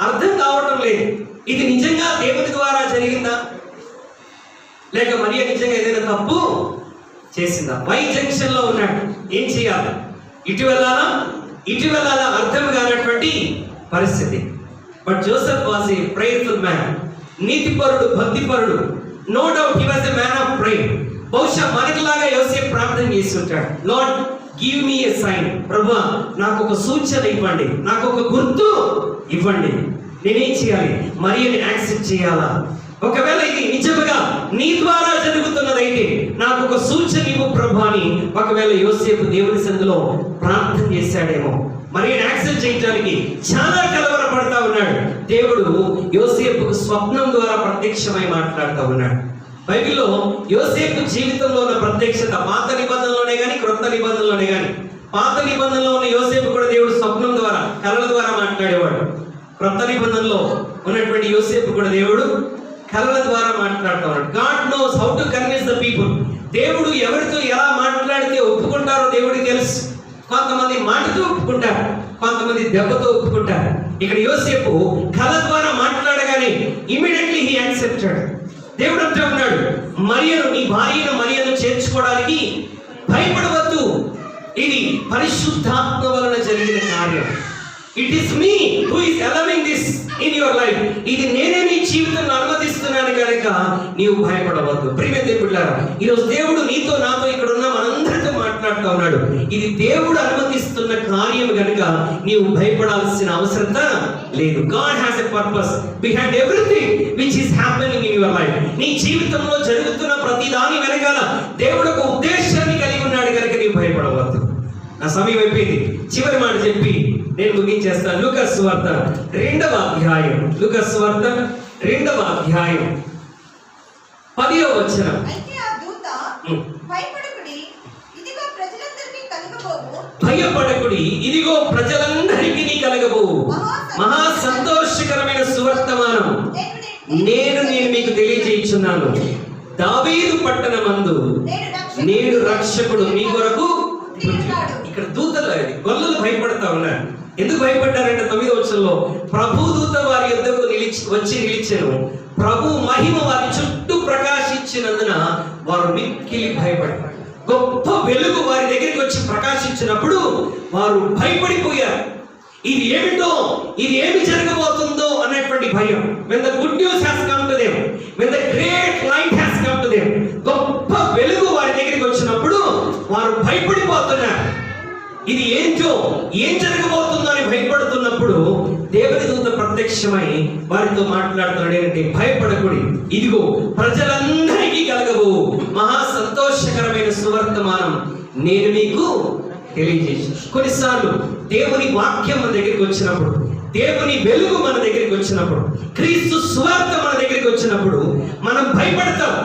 అర్థం కావటం లేదు. ఇది నిజంగా దేవుని ద్వారా జరిగిందా, లేక మరియ నిజంగా ఏదైనా తప్పు చేసిందా? వై జంక్షన్ లో ఉన్నాడు, ఏం చేయాలి? ఇటు వెళ్ళాలా అర్థం కానటువంటి పరిస్థితి. But Joseph was a prayerful man. నీతిపరుడు, భక్తిపరుడు. No doubt he was a man of prayer. బహుశా మనకిలాగా యోసేపు ప్రార్థన చేసి ఉంటాడు. Lord give me a sign. ప్రభువా, నాకు ఒక సూచన ఇవ్వండి, నాకు ఒక గుర్తు ఇవ్వండి. నేనేం చేయాలి? మరియని యాక్సెప్ట్ చేయాలా? ఒకవేళ ఇది నిజంగా నీ ద్వారా జరుగుతున్నదైతే నాకు ఒక సూచన ఇవ్వు ప్రభు అని ఒకవేళ యోసేపు దేవుని సన్నిధిలో ప్రార్థన చేశాడేమో. మరియని యాక్సెప్ట్ చేయడానికి చాలా కలవరపడతా ఉన్నాడు. దేవుడు యోసేపుకు స్వప్నం ద్వారా ప్రత్యక్షమై మాట్లాడుతూ ఉన్నాడు. బైబిల్లో యోసేపు జీవితంలో ఉన్న ప్రత్యక్షత పాత నిబంధనలోనే కానీ క్రొత్త నిబంధనలోనే కానీ, పాత నిబంధనలో ఉన్న యోసేపు కూడా దేవుడు స్వప్నం ద్వారా, కళల ద్వారా మాట్లాడేవాడు. క్రొత్త నిబంధనలో ఉన్నటువంటి యోసేపు కూడా దేవుడు కళల ద్వారా మాట్లాడుతూ ఉన్నాడు. God knows how to convince the people. దేవుడు ఎవరితో ఎలా మాట్లాడితే ఒప్పుకుంటారో దేవుడికి తెలుసు. కొంతమంది మాటతో ఒప్పుకుంటారు, కొంతమంది దెబ్బతో ఒప్పుకుంటారు. ఇక్కడ యోసేపు కళ ద్వారా మాట్లాడగానే ఇమీడియట్లీ హీ యాక్సెప్టెడ్. దేవుడు అంటూ ఉన్నాడు, మరియను, నీ భార్యను మరియను చేర్చుకోవడానికి భయపడవద్దు. ఇది పరిశుద్ధాత్మ వలన జరిగిన కార్యం. It is me who is allowing this in your life. ఇది నేనే నీ జీవితంలో అనుమతిస్తున్నాను కనుక నీవు భయపడవద్దు. ప్రియమైన దేవుళ్ళారా, ఈరోజు దేవుడు నీతో నాతో ఇక్కడ ఉన్న మనందరితో మాట్లాడుతూ ఉన్నాడు. ఇది దేవుడు అనుమతిస్తున్న కార్యం కనుక నీవు భయపడాల్సిన అవసరత లేదు. God has a purpose behind everything which is happening in your life. నీ జీవితంలో జరుగుతున్న ప్రతి దాని వెనకాల దేవుడు ఒక ఉద్దేశాన్ని కలిగి ఉన్నాడు కనుక నీవు భయపడవద్దు. నా సమయం అయిపోయింది. చివరి మాట చెప్పి నేను ముగించేస్తాను. లూకాసు వార్త 2వ అధ్యాయం, లూకాసు వార్త 2వ అధ్యాయం 10వ వచనం. అయితే ఆ దూత భయపడకుడి, ఇదిగో ప్రజలందరికీ కలుగబోవు. భయపడకుడి, ఇదిగో ప్రజలందరికీ కలగబోవు మహా సంతోషకరమైన సువర్తమానం నేను మీకు తెలియజేయుచున్నాను. దావీదు పట్టణమందు నేడు రక్షకుడు మీ కొరకు. ఇక్కడ దూతలు, గొల్లలు భయపడతా ఉన్నారు. ఎందుకు భయపడ్డారంటే 9వ వచనంలో ప్రభు దూత వారి యొద్దకు వచ్చి నిలిచెను. ప్రభు మహిమ వారి చుట్టూ ప్రకాశించినందున వారు మిక్కిలి భయపడ్డారు. గొప్ప వెలుగు వారి దగ్గరికి వచ్చి ప్రకాశించినప్పుడు వారు భయపడిపోయారు. ఇది ఏమిటో, ఇది ఏమి జరగబోతుందో అన్నటువంటి భయం. when the good news has come to them, when the great light has come to them, గొప్ప వెలుగు వారి దగ్గరికి వచ్చినప్పుడు వారు భయపడిపోతున్నారు. ఇది ఏంటో, ఏం జరగబోతుందో అని భయపడుతున్నప్పుడు దేవుని దూత ప్రత్యక్షమై వారితో మాట్లాడుతున్నాడు. ఏంటంటే, భయపడకుడి, ఇదిగో ప్రజలందరికీ కలగబోవు మహా సంతోషకరమైన సువర్తమానం నేను మీకు తెలియజేసి. కొన్నిసార్లు దేవుని వాక్యం మన దగ్గరికి వచ్చినప్పుడు, దేవుని వెలుగు మన దగ్గరికి వచ్చినప్పుడు, క్రీస్తు సువార్త మన దగ్గరికి వచ్చినప్పుడు మనం భయపడతాం.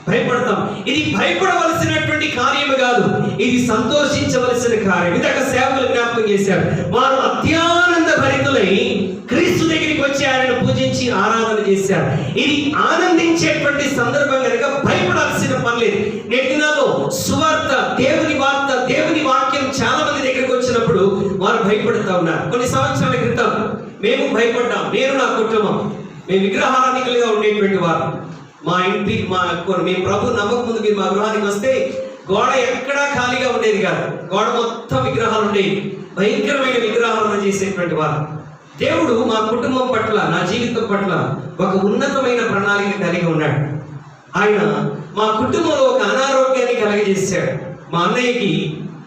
భయపడతాం. ఇది భయపడవలసినటువంటి కార్యము కాదు, ఇది సంతోషించవలసిన కార్యం. ఇందాక సేవకులు జ్ఞాపకం చేశారు, వారు అత్యానంద భరితులై క్రీస్తు దగ్గరికి వచ్చి ఆయనను పూజించి ఆరాధన చేశారు. ఇది ఆనందించేటువంటి సందర్భం కనుక భయపడాల్సిన పని లేదు. నేటి దినాల్లో సువార్త, దేవుని వార్త, దేవుని వాక్యం చాలా మంది దగ్గరికి వచ్చినప్పుడు వారు భయపడుతూ ఉన్నారు. కొన్ని సంవత్సరాల క్రితం మేము భయపడ్డాం, నేను నా కుటుంబం. మేము విగ్రహారాధికులుగా ఉండేటువంటి వారు. మా ఇంటి మేము ప్రభు నమ్మక ముందు మీరు మా గృహానికి వస్తే గోడ ఎక్కడా ఖాళీగా ఉండేది కాదు, గోడ మొత్తం విగ్రహాలు ఉండేవి. భయంకరమైన విగ్రహాలను చేసేటువంటి వారు. దేవుడు మా కుటుంబం పట్ల, నా జీవితం పట్ల ఒక ఉన్నతమైన ప్రణాళిక కలిగి ఉన్నాడు. ఆయన మా కుటుంబంలో ఒక అనారోగ్యాన్ని కలగజేశాడు. మా అన్నయ్యకి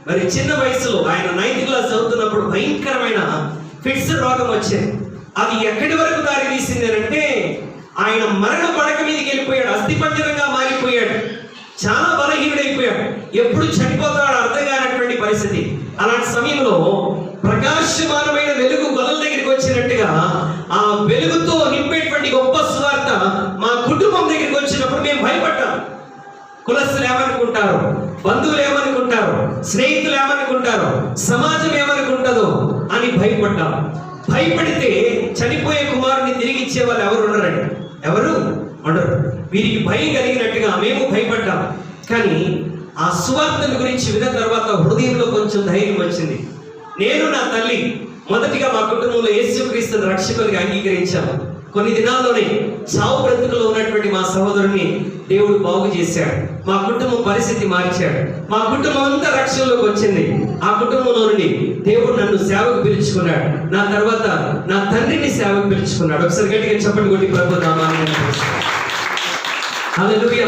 మరి చిన్న వయసులో, ఆయన 9th క్లాస్ చదువుతున్నప్పుడు భయంకరమైన ఫిట్స్ రోగం వచ్చింది. అది ఎక్కడి వరకు దారి తీసింది అంటే ఆయన మరణ పడక మీదకి వెళ్ళిపోయాడు, అస్థిపంజరంగా మారిపోయాడు, చాలా బలహీనుడైపోయాడు. ఎప్పుడు చనిపోతాడో అర్థం కానటువంటి పరిస్థితి. అలాంటి సమయంలో ప్రకాశమానమైన వెలుగు గొల్లల దగ్గరికి వచ్చినట్టుగా ఆ వెలుగుతో నింపేటువంటి గొప్ప సువార్త మా కుటుంబం దగ్గరికి వచ్చినప్పుడు మేము భయపడ్డాం. కులస్తులు ఏమనుకుంటారు, బంధువులు ఏమనుకుంటారు, స్నేహితులు ఏమనుకుంటారు, సమాజం ఏమనుకుంటుందో అని భయపడ్డాం. భయపడితే చనిపోయే కుమారుని తిరిగి ఇచ్చే వాళ్ళు ఎవరు ఉండరండి, ఎవరు ఉండరు. వీరికి భయం కలిగినట్టుగా మేము భయపడ్డాం. కానీ ఆ సువార్తను గురించి విన్న తర్వాత హృదయంలో కొంచెం ధైర్యం వచ్చింది. నేను, నా తల్లి మొదటిగా మా కుటుంబంలో యేసుక్రీస్తుని రక్షకునిగా అంగీకరించాము. కొన్ని దినాల్లోనే చావు బ్రతుకులో ఉన్నటువంటి మా సహోదరుని దేవుడు బాగు చేశాడు. మా కుటుంబం పరిస్థితి మార్చాడు. మా కుటుంబం అంతా రక్షణలోకి వచ్చింది. ఆ కుటుంబంలో నుండి దేవుడు నన్ను సేవకు పిలుచుకున్నాడు. నా తర్వాత నా తండ్రిని సేవకు పిలుచుకున్నాడు. ఒకసారి గట్టిగా చెప్పండి, కొట్టి ప్రభు నామాన్ని. హల్లెలూయా.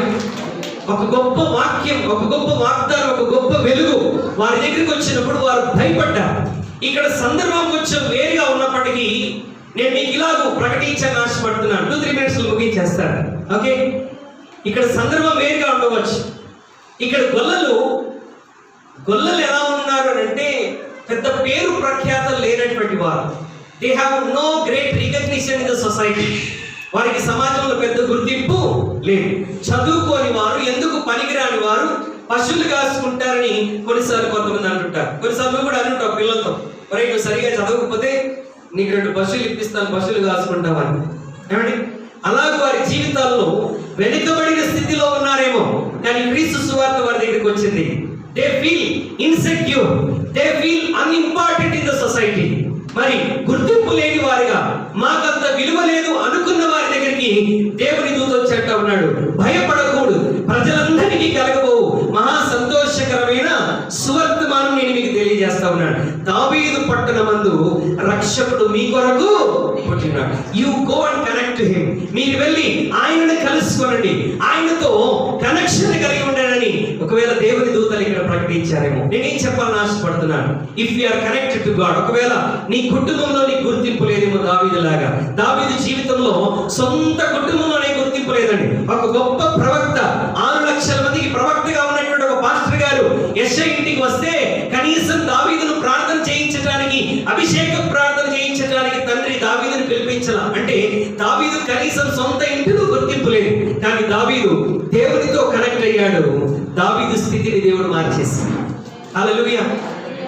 ఒక గొప్ప వాక్యం, ఒక గొప్ప వాగ్దానం, ఒక గొప్ప వెలుగు వారి దగ్గరికి వచ్చినప్పుడు వారు భయపడ్డారు. ఇక్కడ సందర్భం కొంచెం వేరుగా ఉన్నప్పటికీ నేను మీకు ఇలాగూ ప్రకటించాలని ఆశపడుతున్నాను. 2-3 minutes ముగించేస్తాను. ఓకే, ఇక్కడ సందర్భం వేరుగా ఉండవచ్చు. ఇక్కడ గొల్లలు ఎలా ఉన్నారు అని అంటే పెద్ద పేరు ప్రఖ్యాతలు లేనటువంటి వారు. They have no great recognition in the society. వారికి సమాజంలో పెద్ద గుర్తింపు లేదు. చదువుకోని వారు, ఎందుకు పనికిరాని వారు, పశువులు కాసుకుంటారని కొన్నిసార్లు కొంతమంది అంటుంటారు. కొన్నిసార్లు కూడా అంటుంటారు పిల్లలతో, మరి నువ్వు సరిగా చదవకపోతే నీకు 2 పశువులు ఇప్పిస్తాను, పశువులు కాసుకుంటామని. ఏమండి, అలాగే వారి జీవితాల్లో వెనుకబడిన స్థితిలో ఉన్నారేమో, కానీ క్రీస్తు సువార్త వారి దగ్గరికి వచ్చింది. They feel insecure, they feel unimportant in the society. మరి గుర్తింపు లేని వారిగా, మాకంత విలువ లేదు అనుకున్న వారి దగ్గరికి దేవుని దూత వచ్చేట ఉన్నాడు. భయపడకూడదు, ప్రజలందరికీ కలగబోవు మహా సంతోషకరమైన సువర్తమానం నేను మీకు తెలియజేస్తా ఉన్నాను. దావీదు పట్టణమందు రక్షకుడు మీ కొరకు పుట్టినాడు. You go and connect him. మీరు వెళ్ళి ఆయనను కలుసుకోనండి, ఆయనతో కనెక్షన్ కలిగి ఉండాలని ఒకవేళ దేవుని దూతలు ఇక్కడ ప్రకటించారేమో. నేనేం చెప్పాలని ఆశపడుతున్నాను, if you are connected to God. ఒకవేళ నీ కుటుంబంలో నీ గుర్తింపు లేదేమో దావీదు లాగా. దావీదు జీవితంలో సొంత కుటుంబంలోనే గుర్తింపు లేదండి. ఒక గొప్ప ప్రవక్త, 6 లక్షల మందికి ప్రవక్తగా ఉన్నటువంటి ఒక పాస్టర్ గారు యెషయా ఇంటికి వస్తే కనీసం దావీదును ప్రార్థన చేయించడానికి, అభిషేక ప్రార్థన చేయించడానికి తండ్రి దావీదును పిలిపించాల. అంటే దావీదు కనీసం సొంత ఇంటిలో గుర్తింపు లేదు, కానీ దావీదు దేవునితో కనెక్ట్ అయ్యాడు. దావీదు స్థితిని దేవుడు మార్చేసి. హల్లెలూయా.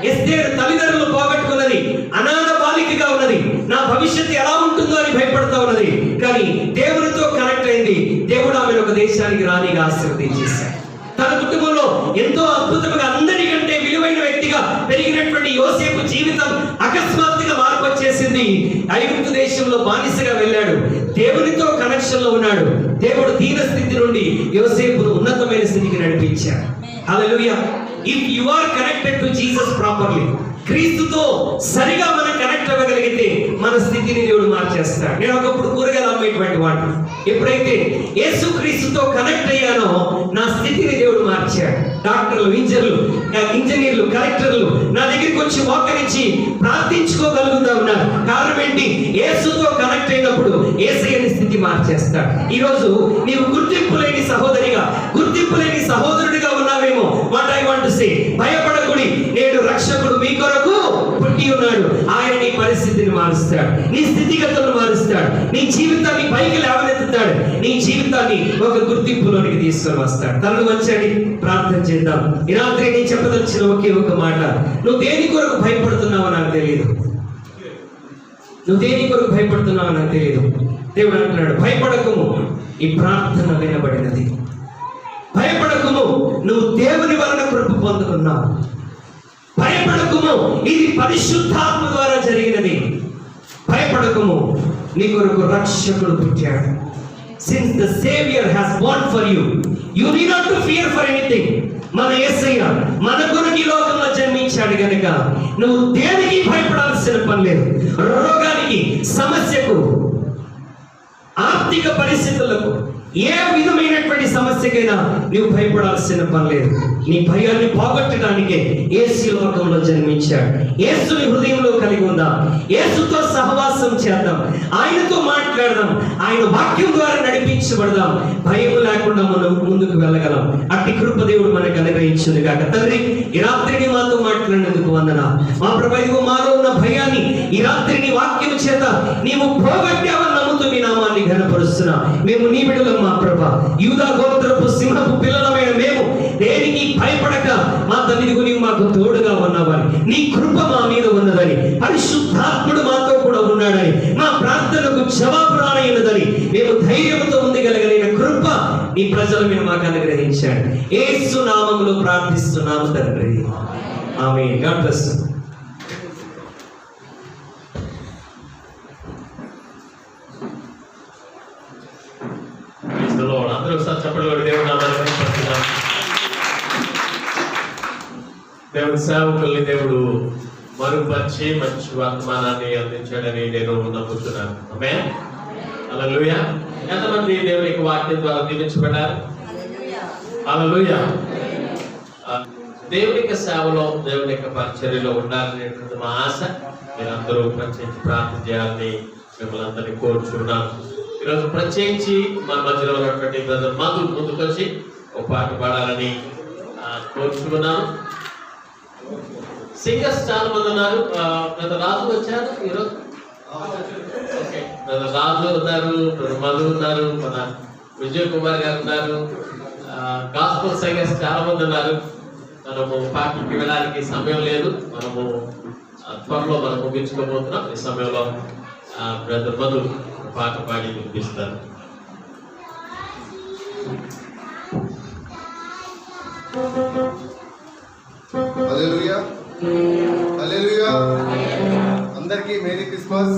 ఎస్తేరు తల్లిదండ్రులు పోగొట్టుకున్నది, అనాథ బాలికగా ఉన్నది, నా భవిష్యత్తు ఎలా ఉంటుందో అని భయపడుతూ ఉన్నది. కానీ దేవునితో కనెక్ట్ అయింది. దేవుడు ఆమెను ఒక దేశానికి రాణిగా ఆశీర్వదించేశాడు. తన కుటుంబంలో ఎంతో అద్భుతంగా, అందరికంటే విలువైన వ్యక్తిగా పెరిగినటువంటి యోసేపు జీవితం అకస్మాత్తుగా మార్పు వచ్చేసింది. ఐగుప్తు దేశంలో బానిసగా వెళ్ళాడు, దేవునితో కనెక్షన్ లో ఉన్నాడు. దేవుడు దీన స్థితి నుండి యోసేపును ఉన్నతమైన స్థితికి నడిపించాడు. Hallelujah. If you are connected to Jesus properly, క్రీస్తుతో సరిగా మనం కనెక్ట్ అవ్వగలిగితే మన స్థితిని దేవుడు మార్చేస్తాడు. నేను ఒకప్పుడు కూరగాయలు అమ్మేటువంటి వాడిని. ఎప్పుడైతే యేసు క్రీస్తుతో కనెక్ట్ అయ్యానో నా స్థితిని దేవుడు మార్చాడు. డాక్టర్లు, ఇంజనీర్లు, కలెక్టర్లు నా దగ్గరికి వచ్చి మోకరించి ప్రార్థించుకోగలుగుతా ఉన్నారు. కారణం ఏంటి? యేసుతో కనెక్ట్ అయినప్పుడు యేసయ్యని స్థితి మార్చేస్తాడు. ఈ రోజు నీవు గుర్తింపు లేని సహోదరిగా, గుర్తింపు లేని సహోదరుడిగా ఉన్నావేమో. What I want to say, భయపడకుడి, నేడు రక్షకుడు మీ కొరకు పుట్టి ఉన్నాడు. ఆయన నీ పరిస్థితిని మారుస్తాడు, నీ స్థితిగతులను మారుస్తాడు, నీ జీవితాన్ని పైకి లేవనెత్తుతాడు. నీ జీవితాన్ని ఒక గుర్తింపులోనికి తీసుకొని వస్తాడు. తనను వచ్చాడు. ప్రార్థన చేద్దాం. ఈ రాత్రి నేను చెప్పదలిచిన ఒకే ఒక మాట, నువ్వు దేని కొరకు భయపడుతున్నావో నాకు తెలియదు. నువ్వు దేని కొరకు భయపడుతున్నావో నాకు తెలియదు. దేవుడు అంటున్నాడు, భయపడకము, ఈ ప్రార్థన వినబడినది. భయపడకము, నువ్వు దేవుని వలన కృప పొందుకున్నావు. భయపడకము, ఇది పరిశుద్ధాత్మ ద్వారా జరిగినది. భయపడకము, నీ కొరకు రక్షకుడు పుట్టాడు. Since the Savior has born for you, you need not to fear for anything. మన యేసయ్య మన కొరకు ఈ లోకంలో జన్మించాడు గనుక నువ్వు దేనికి భయపడాల్సిన పని లేదు. రోగానికి, సమస్యకు, ఆర్థిక పరిస్థితులకు, ఏ విధమైనటువంటి సమస్యకైనా నువ్వు భయపడాల్సిన పని లేదు. నీ భయాన్ని పోగొట్టడానికే యేసు లోకంలో జన్మించాడు. యేసుని హృదయంలో కలిగి ఉందాం. యేసుతో సహవాసం చేద్దాం. ఆయనతో మాట్లాడదాం. ఆయన వాక్యం ద్వారా నడిపించబడదాం. భయం లేకుండా మనం ముందుకు వెళ్ళగలం. అట్టి కృప దేవుడు మనకు అనుగ్రహించింది కాక. తండ్రి, ఈ రాత్రిని మాతో మాట్లాడినందుకు వందన. మా ప్రభు, ఇదిగో మాలో ఉన్న భయాన్ని ఈ రాత్రి నీ వాక్యం చేత నీవు పోగొట్టావని నమ్ముతూ నీ నామాన్ని ఘనపరుస్తున్నా. మేము నీ బిడ్డలం మా ప్రభ. యూదా గోత్రపు సింహపు పిల్లలమైన మేము దేనికి భయపడక మా తండ్రికి నీవు మాకు తోడుగా ఉన్నావని, నీ కృప మా మీద ఉన్నదని, పరిశుద్ధాత్ముడు మాతో కూడా ఉన్నాడని, మా ప్రార్థనకు జవాబు రానైనదని మేము ధైర్యంతో ముందుకెళ్ళగలిగిన కృప నీ ప్రజల మీద మాకు అనుగ్రహించాడు. యేసు నామములో ప్రార్థిస్తున్నాము తండ్రి. ఆమేన్. God bless you. అందరూ ఒకసారి చెప్పండి. దేవుడు నామాన్ని మహిమపరుస్తున్నాం. దేవుడి సేవకుల్ని దేవుడు మరుగుపరిచి మంచి వర్తమానాన్ని అందించాడని నేను నమ్ముతున్నాను. ఆమేన్. హల్లెలూయా. ఎంతమంది దేవుని యొక్క వాక్యం ద్వారా దీవించబడ్డారు? హల్లెలూయా. దేవుని యొక్క సేవలో, దేవుని యొక్క పరిచర్యలో ఉండాలనేటువంటి మా ఆశ. మీరందరూ ప్రత్యేకించి ప్రార్థన చేయాలని మిమ్మల్ని అందరినీ కోరుచున్నాను. ఈరోజు ప్రత్యేకించి మన మధ్యలో ఉన్నటువంటి బ్రదర్ మధు ముందుకొచ్చి ఒక పాట పాడాలని కోరుచుకున్నాను. సింగర్స్ చాలా మంది ఉన్నారు. బ్రదర్ రాజు వచ్చారు ఈరోజు. ఓకే, బ్రదర్ రాజు ఉన్నారు, బ్రదర్ మధు ఉన్నారు, మన విజయ్ కుమార్ గారు ఉన్నారు. గాస్పల్ సింగర్స్ చాలా మంది ఉన్నారు. మనము పాటకి వెళ్ళడానికి సమయం లేదు. మనము త్వరలో మనం ముగించుకోబోతున్నాం. ఈ సమయంలో బ్రదర్ మధు పాట పాడి వినిపిస్తారు. హల్లెలూయా, హల్లెలూయా. అందరికీ merry Christmas.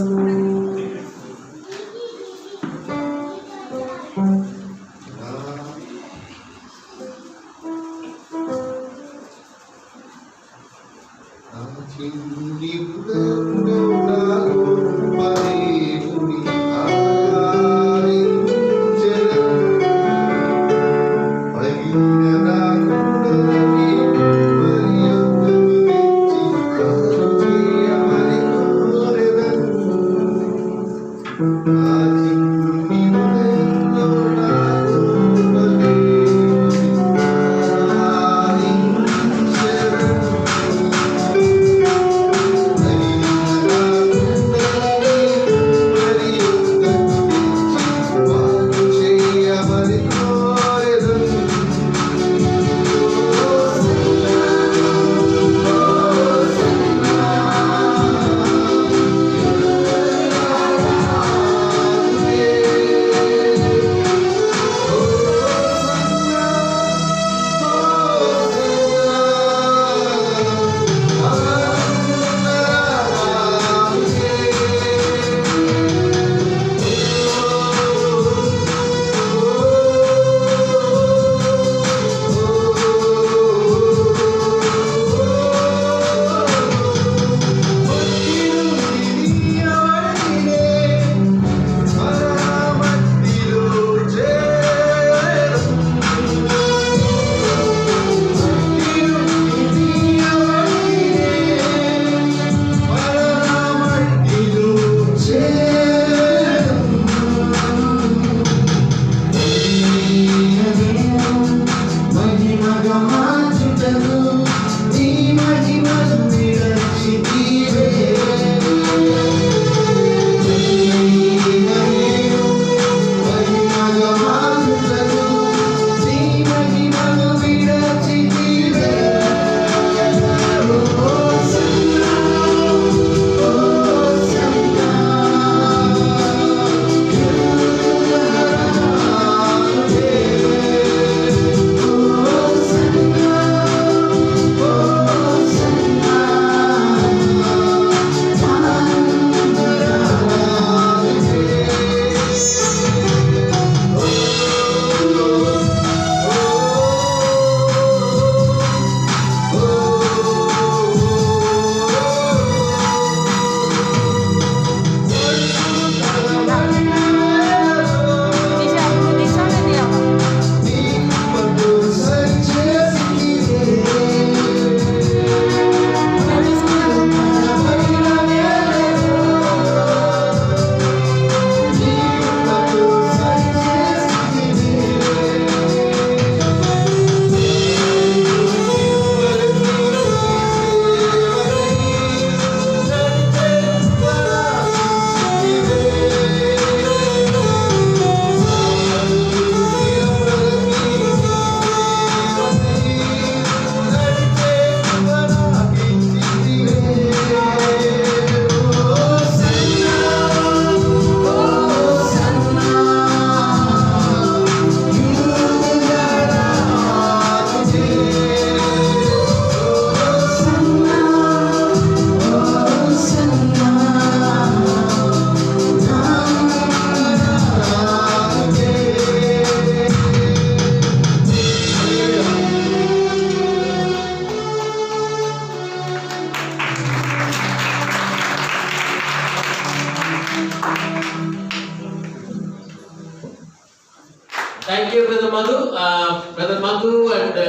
Brother Madhu and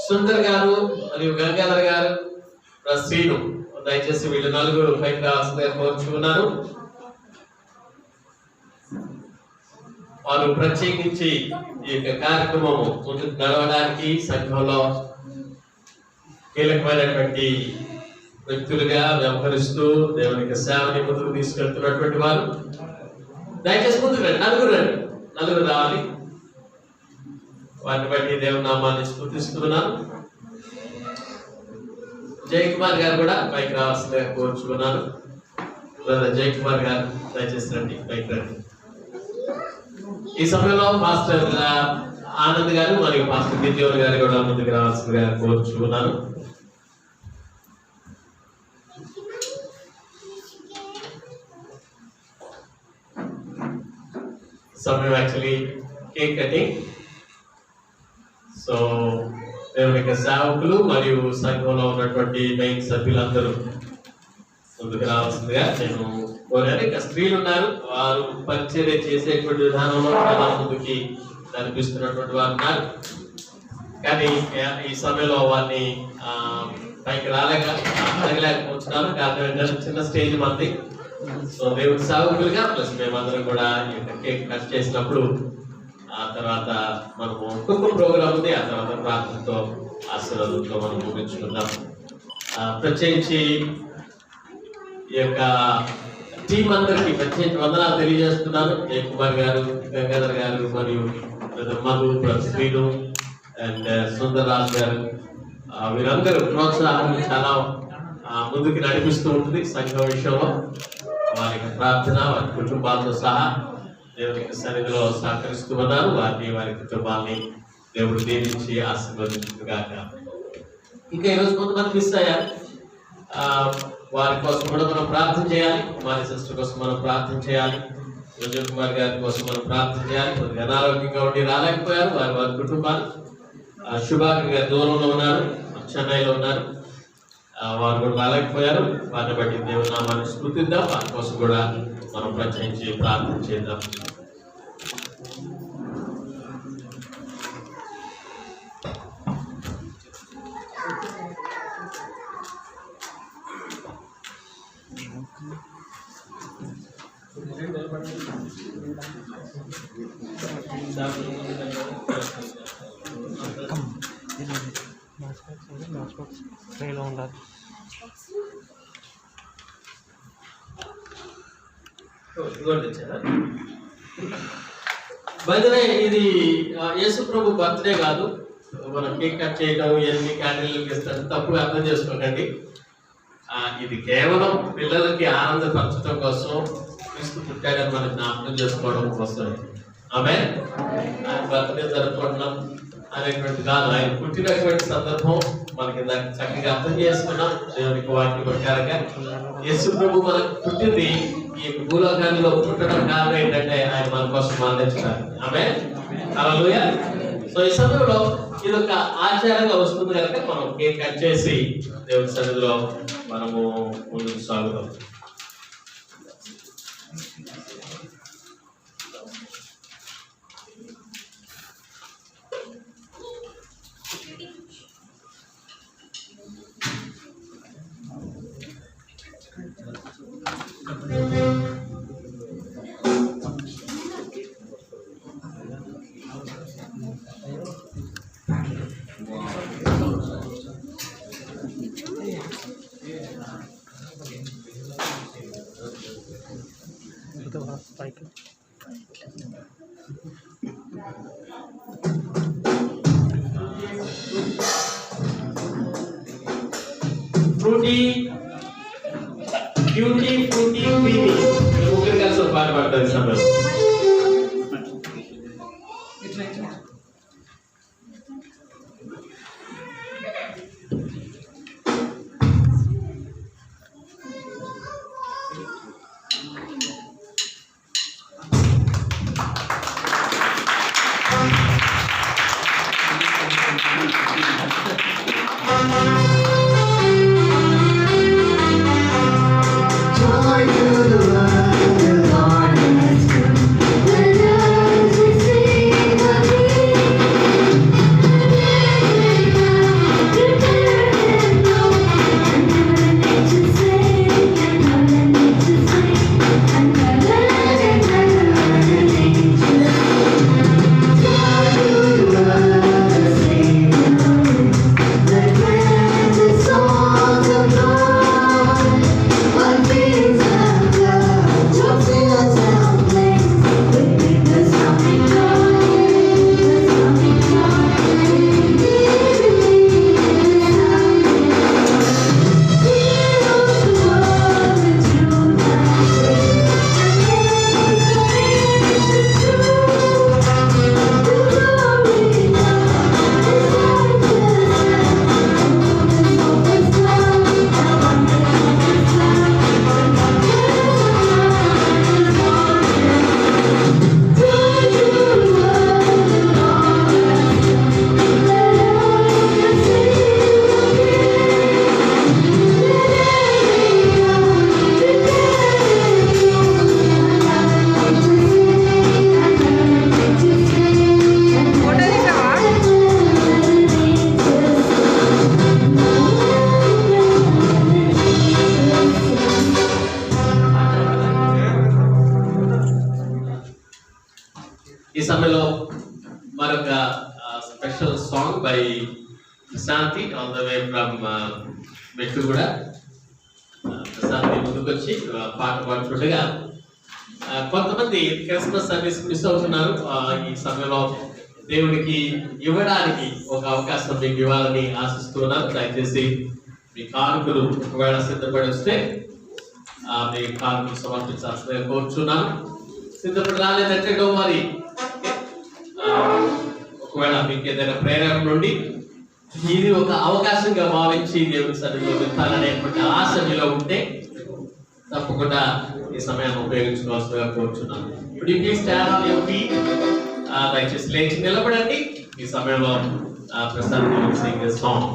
Sundar గారు మరియు గంగాధర్ గారు, శ్రీను, దయచేసి వీళ్ళు నలుగురు పైకి రావాల్సిందిగా కోరుచుకున్నారు. వారు ప్రత్యేకించి ఈ యొక్క కార్యక్రమము ముందుకు నడవడానికి సంఘంలో కీలకమైనటువంటి వ్యక్తులుగా వ్యవహరిస్తూ దేవునికి సేవని ముందుకు తీసుకెళ్తున్నటువంటి వారు. దయచేసి ముందుకు రండి, నలుగురు రావాలి. వారిని బట్టి దేవుని నామాన్ని స్తుతిస్తున్నాను. జయకుమార్ గారు కూడా పైకి రావాల్సిందిగా కోరుచుకున్నాను. జయకుమార్ గారు దయచేసి రండి, పైకి రండి. ఈ సమయంలో మాస్టర్ ఆనంద్ గారు మరియు మాస్టర్ గిద్యోన్ గారు కూడా ముందుకు రావాల్సిందిగా కోరుచుకున్నాను. సమయం యాక్చువల్లీ కేక్ కటింగ్. సో దేవుని యొక్క సేవకులు మరియు సంఘంలో ఉన్నటువంటి మెయిన్ సభ్యులందరూ ముందుకు రావాల్సిందిగా నేను కోరాను. ఇక స్త్రీలు ఉన్నారు, వారు పరిచర్య చేసేటువంటి విధానంలో చాలా ముందుకి కనిపిస్తున్నటువంటి వారు ఉన్నారు. కానీ ఈ సమయంలో వారిని పైకి రాలేకపోతున్నారు. కారణం ఏంటంటే చిన్న స్టేజ్ మంది. సో దేవుడి సేవకులుగా ప్లస్ మేమందరం కూడా ఈ యొక్క కేక్ కట్ చేసినప్పుడు ఆ తర్వాత మనము ఒక్కొక్క ప్రోగ్రామ్ ఉంది. ఆ తర్వాత ప్రార్థనతో ఆశీర్వాదంతో మనం ముగించుకుందాం. ప్రత్యేకించి ఈ యొక్క టీం అందరికి ప్రత్యేక వందనాలు తెలియజేస్తున్నాను. జయకుమార్ గారు, గంగాధర్ గారు మరియు మధు, శ్రీను అండ్ సుందర్ రాజ్ గారు, వీరందరూ ప్రోత్సాహం చాలా ముందుకు నడిపిస్తూ ఉంటుంది సంఘం విషయంలో. వారి ప్రార్థన, వారి కుటుంబాలతో సహా దేవుని సన్నిధిలో సహకరిస్తూ ఉన్నారు. వారి కుటుంబాన్ని దేవుడు దీవించి ఆశీర్వదించుగాక. ఇంకా ఈరోజు కొంతమంది మిస్ అయ్యారు. వారి కోసం కూడా మనం ప్రార్థన చేయాలి. కుమారి సిస్టర్ కోసం మనం ప్రార్థన చేయాలి. విజయ్ కుమార్ గారి కోసం మనం ప్రార్థన చేయాలి. కొద్దిగా అనారోగ్యంగా ఉండి రాలేకపోయారు వారి కుటుంబాలు. శుభాకర్ గారు దూరంలో ఉన్నారు, చెన్నైలో ఉన్నారు. వారు కూడా రాలేకపోయారు. వారిని బట్టి దేవుని నామాన్ని స్తుతిద్దాం. వారి కోసం కూడా మనం ప్రత్యేకించి ప్రార్థన చేద్దాం. బర్త్డే ఇది యేసు ప్రభు బర్త్డే కాదు. మనం కేక్ కట్ చేయడం, ఇవన్నీ క్యాండిల్ ఇస్తాం, తప్పుగా అర్థం చేసుకోకండి. ఇది కేవలం పిల్లలకి ఆనందపరచడం కోసం, క్రీస్తు పుట్టాడని మనం జ్ఞాపకం చేసుకోవడం కోసం. ఆమె ఆయన బర్త్డే జరుపుకుంటున్నాం అనేటువంటి కాదు. ఆయన పుట్టినటువంటి సందర్భం మనకి చక్కగా అర్థం చేసుకున్నాం. దేవునికి వాటిని ప్రకారంగా యేసు ప్రభు మనకు పుట్టింది ఈ భూలోకాల్లో పుట్టడం కారణం ఏంటంటే ఆయన మన కోసం మరణించారు. ఆమె హల్లెలూయా. సో ఈ సమయంలో ఇది ఒక ఆచారంగా వస్తుంది కనుక మనం కేక్ కట్ చేసి దేవుని సన్నిధిలో మనము ముందుకు సాగుతాం. ఫ్రూటీ బ్యూటీ ఫ్రూటీ బీబీ ముగ్గురు కలిసి ఒక పాట పాడతారు సమయం. Joy to the world, the Lord is in the ఒక special song by Prashanti on the way from మెట్టు కూడా. ప్రశాంతి ముందుకొచ్చి పాట పాడుతుండగా కొంతమంది క్రిస్మస్ సర్వీస్ మిస్ అవుతున్నారు. ఈ సమయంలో దేవుడికి ఇవ్వడానికి ఒక అవకాశం మీకు ఇవ్వాలని ఆశిస్తున్నారు. దయచేసి మీ కానుకలు ఒకవేళ సిద్ధపడి వస్తే మీ కానుకలు సమర్పించాల్సిందిగా కోరుచున్నాను. సిద్ధపడి రాలేదంటే మరి ఒకవేళ మీకు ఏదైనా ప్రేరణ నుండి ఇది ఒక అవకాశంగా భావించి దేవుడి సన్నిధిలో వెళ్తాలనేటువంటి ఆశ మీలో ఉంటే తప్పకుండా ఈ సమయాన్ని ఉపయోగించుకోవాల్సిందిగా కోరుచున్నాను. ఇప్పుడు please stand on your feet. దయచేసి లేచి నిలబడండి. ఈ సమయంలో ప్రశాంత్ సింగ్ సాంగ్.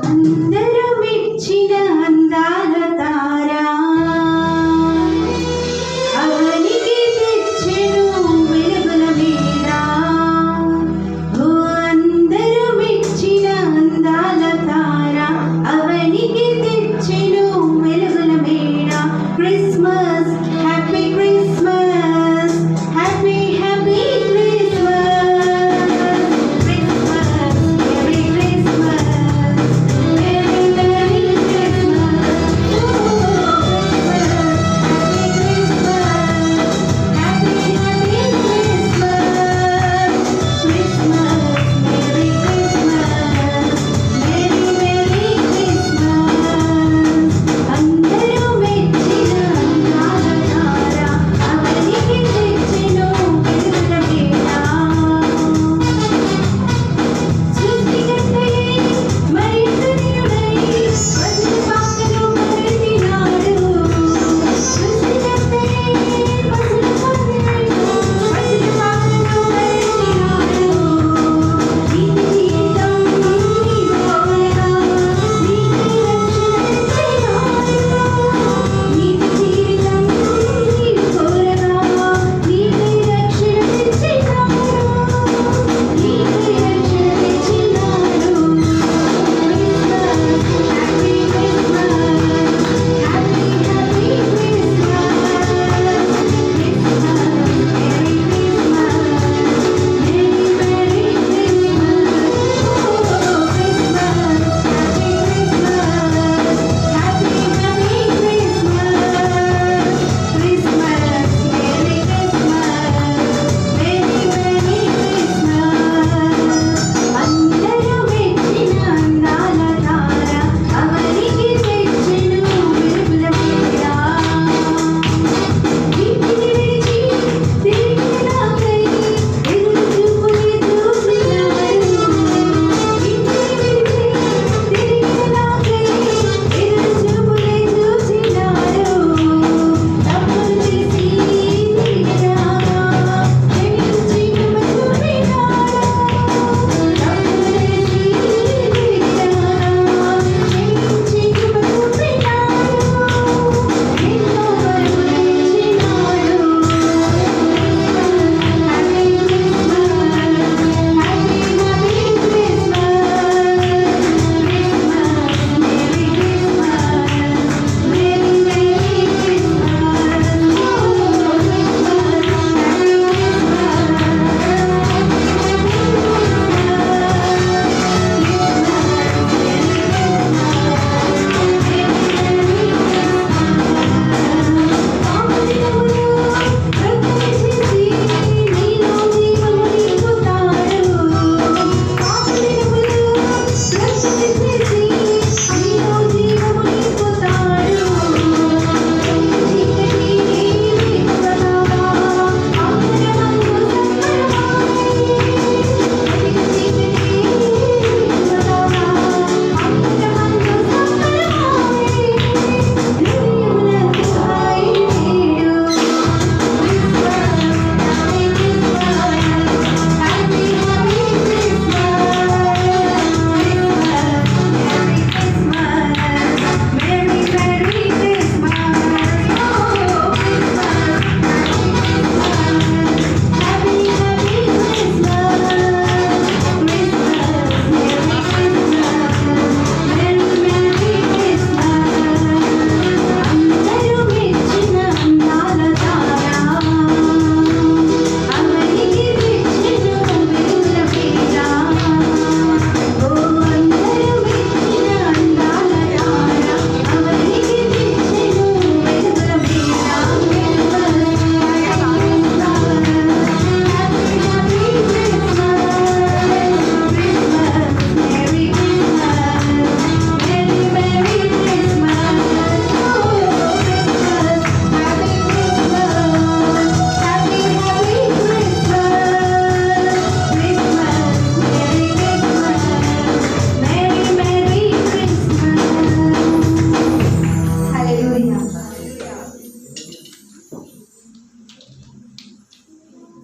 అందరం ఇచ్చిన అందాల తారా అవనికి తెచ్చెను వెలుగుల మీద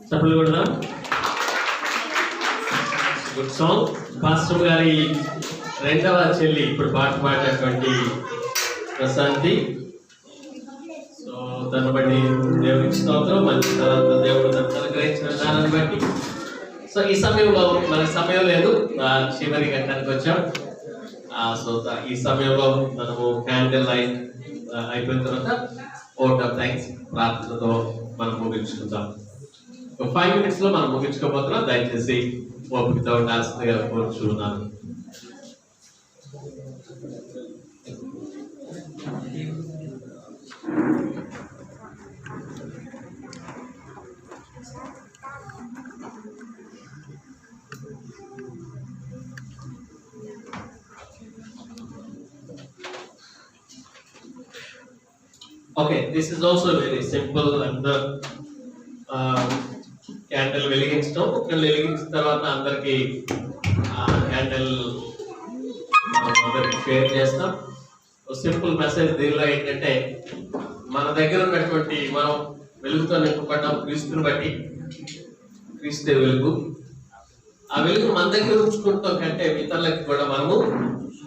చప్పట్లు కొడదాం. Good song. పాస్టర్ గారి రెండవ చెల్లి ఇప్పుడు పాట పాడినటువంటి ప్రశాంతి. సో దాన్ని బట్టి దేవునికి స్తోత్రం. మంచి తర్వాత దేవుడు తనకు అనుగ్రహించిన దానిని బట్టి. సో ఈ సమయంలో మనకి సమయం లేదు, చివరి గంటకి వచ్చాం. సో ఈ సమయంలో మనము క్యాండిల్ లైట్ అయిపోయిన తర్వాత ఓట్ ఆఫ్ థ్యాంక్స్ ప్రార్థనతో మనం ముగించుకుందాం. 5 minutes లో మనం ముగించుకోబోతున్నాం. దయచేసి ఓపికతో ఉండాల్సిందిగా కోరుచున్నాను. Okay, this is also very simple and the candle వెలిగించడం. వెలిగించిన తర్వాత అందరికి క్యాండిల్ అందరికి షేర్ చేస్తాం. సింపుల్ మెసేజ్ దీనిలో ఏంటంటే, మన దగ్గర ఉన్నటువంటి మనం వెలుగుతో నింపబడ్డాం క్రీస్తుని బట్టి. క్రీస్తే వెలుగు. ఆ వెలుగు మన దగ్గర ఉంచుకుంటాం కంటే ఇతరులకు కూడా మనము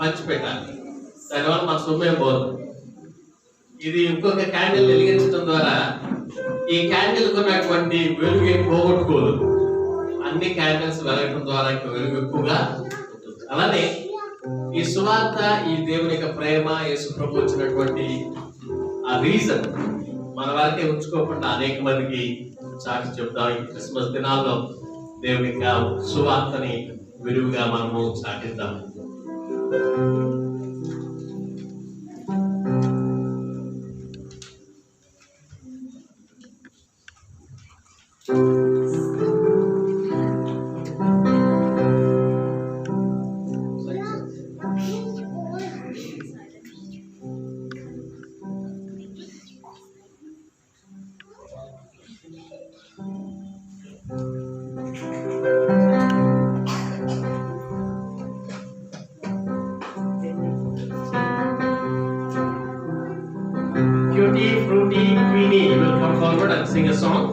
పంచిపెట్టాలి. దానివల్ల మన సొమ్మే పోదు. ఇది ఇంకొక క్యాండిల్ వెలిగించడం ద్వారా ఈ క్యాండిల్ ఉన్నటువంటి వెలుగు ఏం పోగొట్టుకోదు. అన్ని క్యాండిల్స్ వెలగడం ద్వారా వెలుగు ఎక్కువగా ఉంటుంది. అలానే ఈ సువార్త, ఈ దేవుని యొక్క ప్రేమ, యేసు ప్రభు వచ్చినటువంటి ఆ రీజన్ మన వరకే ఉంచుకోకుండా అనేక మందికి చాటి చెప్తాం. ఈ క్రిస్మస్ దినాల్లో దేవుని యొక్క సువార్తని విరివిగా మనము చాటిద్దాం. Cutie, Fruity, Queenie will come forward and sing a song.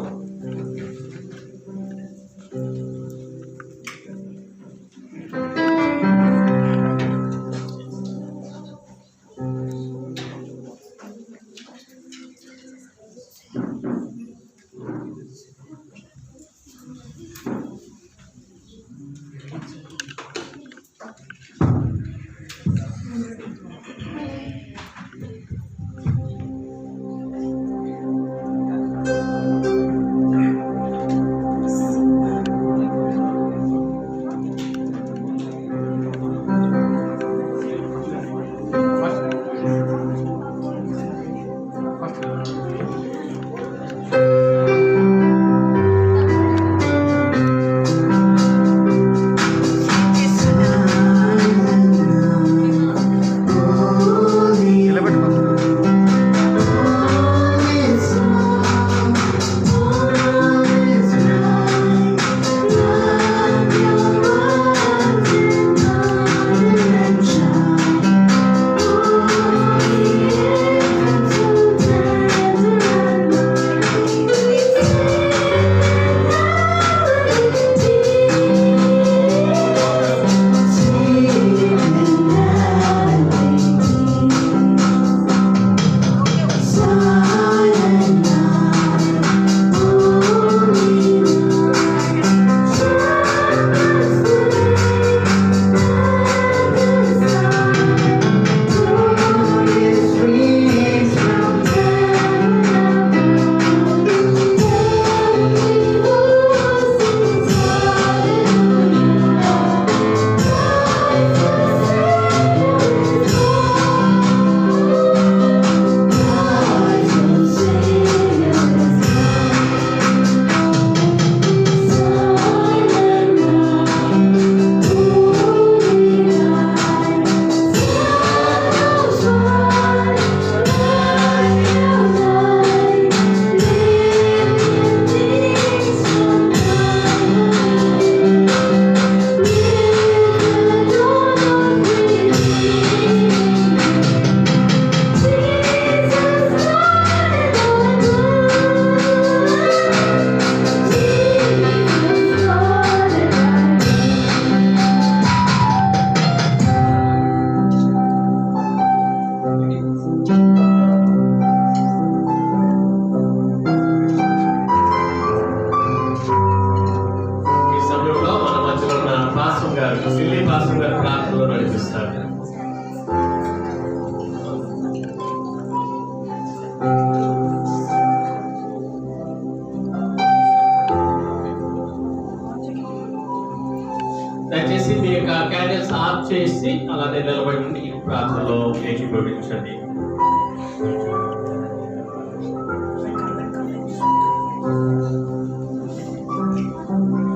Of చేసి అలానే నిలబడి ప్రార్థనలో ఏకీభవించండి.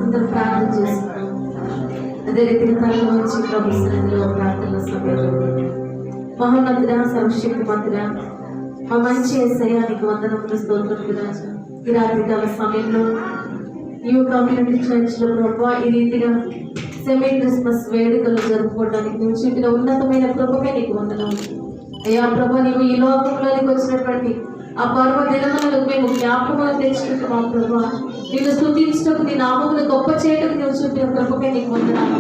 అందరూ ప్రార్థన చేస్తున్నాం. అదే రీతిగా తలలో వచ్చి ప్రభు సన్నిధిలో ప్రార్థన సమయంలో మహోన్నతుడా, సర్వశక్తి మంతుడా, మా మంచి యేసయ్యానికి వందనములు, స్తోత్రములు రాజా. ఈ రాత్రి కాల సమయంలో న్యూ కమ్యూనిటీ చర్చ్ లో ప్రభు ఈ రీతిగా సెమీ క్రిస్మస్ వేడుకలు జరుపుకోవడానికి నువ్వు చూపిన ఉన్నతమైన కృపకే నీకు వందనాలు అయ్యా. ప్రభు నీవు ఈ లోకంలోనికి వచ్చినటువంటి ఆ పర్వ దినములను మేము జ్ఞాపకములు తెచ్చుకుంటున్నాం ప్రభు. నిన్ను స్తుతించటకు, నీ నామమును గొప్ప చేయటకు నువ్వు చూపిన కృపకే నీకు వందనాలు.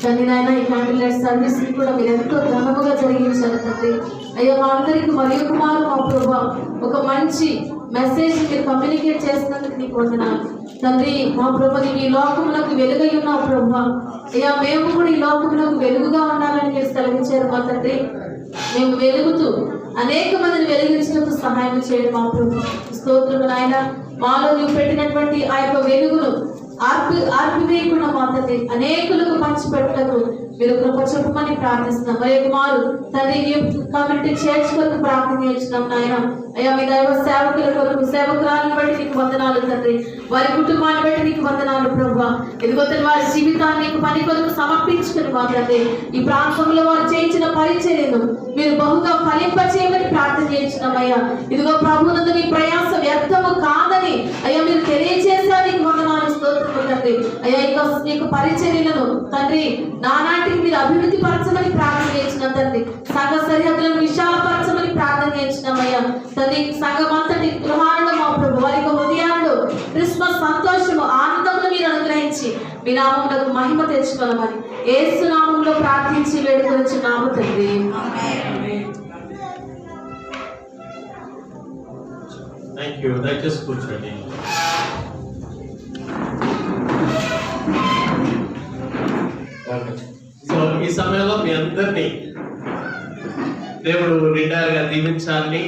కానీ నాయన ఈ క్యాండిల్ లైట్ సర్వీస్ ని కూడా మీరు ఎంతో ఘనముగా జరిగించారు తండ్రి. అయ్యా మా అందరికి మరి ఒక మారు మా ప్రభు ఒక మంచి మెసేజ్ మీరు కమ్యూనికేట్ చేసినందుకు నీకు వందనాలు తండ్రి. మా ప్రభు నీవు ఈ లోకములకు వెలుగై ఉన్నావు ప్రభు. అయ్యా మేము కూడా ఈ లోకములకు వెలుగుగా ఉండాలని మీరు సెలవించారు మా తండ్రి. మేము వెలుగుతూ అనేక మందిని వెలిగించినందుకు సహాయం చేయడం మా ప్రభు. స్తోత్రము నాయన. మాలో నువ్వు పెట్టినటువంటి ఆ యొక్క వెలుగును ఆర్పివేయకుండా మా తండ్రి అనేకులకు పంచిపెట్టకు మీరు కృప చెప్పమని ప్రార్థిస్తున్నాం. మరి మారు తండ్రి కమ్యూనిటీ చర్చ్ కొరకు ప్రార్థన చేస్తున్నాం నాయన. అయ్యా మీ దైవ సేవకుల కొరకు, సేవకురాలను బట్టి నీకు వందనాలు తండ్రి. వారి కుటుంబాన్ని బట్టి నీకు వందనాలు ప్రభు. ఇదిగో వారి జీవితాన్ని నీకు పని కొరకు సమర్పించుకుని మా తండ్రి ఈ ప్రాంతంలో వారు చేయించిన పరిచర్యను మీరు బహుగా ఫలింపచేయమని ప్రార్థన చేయించినాం అయ్యా. ఇదిగో ప్రభునందు మీ ప్రయాస వ్యర్థము కాదని అయ్యా మీరు తెలియజేశారు. నీకు వందనాలు, స్తోత్రము తండ్రి. అయ్యా ఇక నీకు పరిచర్యలను తండ్రి నానాటికి మీరు అభివృద్ధి పరచమని ప్రార్థన చేయించిన తండ్రి. సంఘ సరిహద్దులను విశాలపరచమని ప్రార్థన చేయించినాం అయ్యా తండ్రి. సంఘం అంతటి గృహాలలో మా ప్రభు వారి హృదయాల్లో క్రిస్మస్ సంతోషము, ఆనందమును మీరు అనుగ్రహించి మీ నామములకు మహిమ తెచ్చుకోవాలని యేసు నామములో ప్రార్థించి వేడుకొచ్చున్నాము తండ్రి. Thank you. దయచేసి కూర్చోండి. సో ఈ సమయంలో మీ అందరినీ దేవుడు నిండారుగా దీవించాలని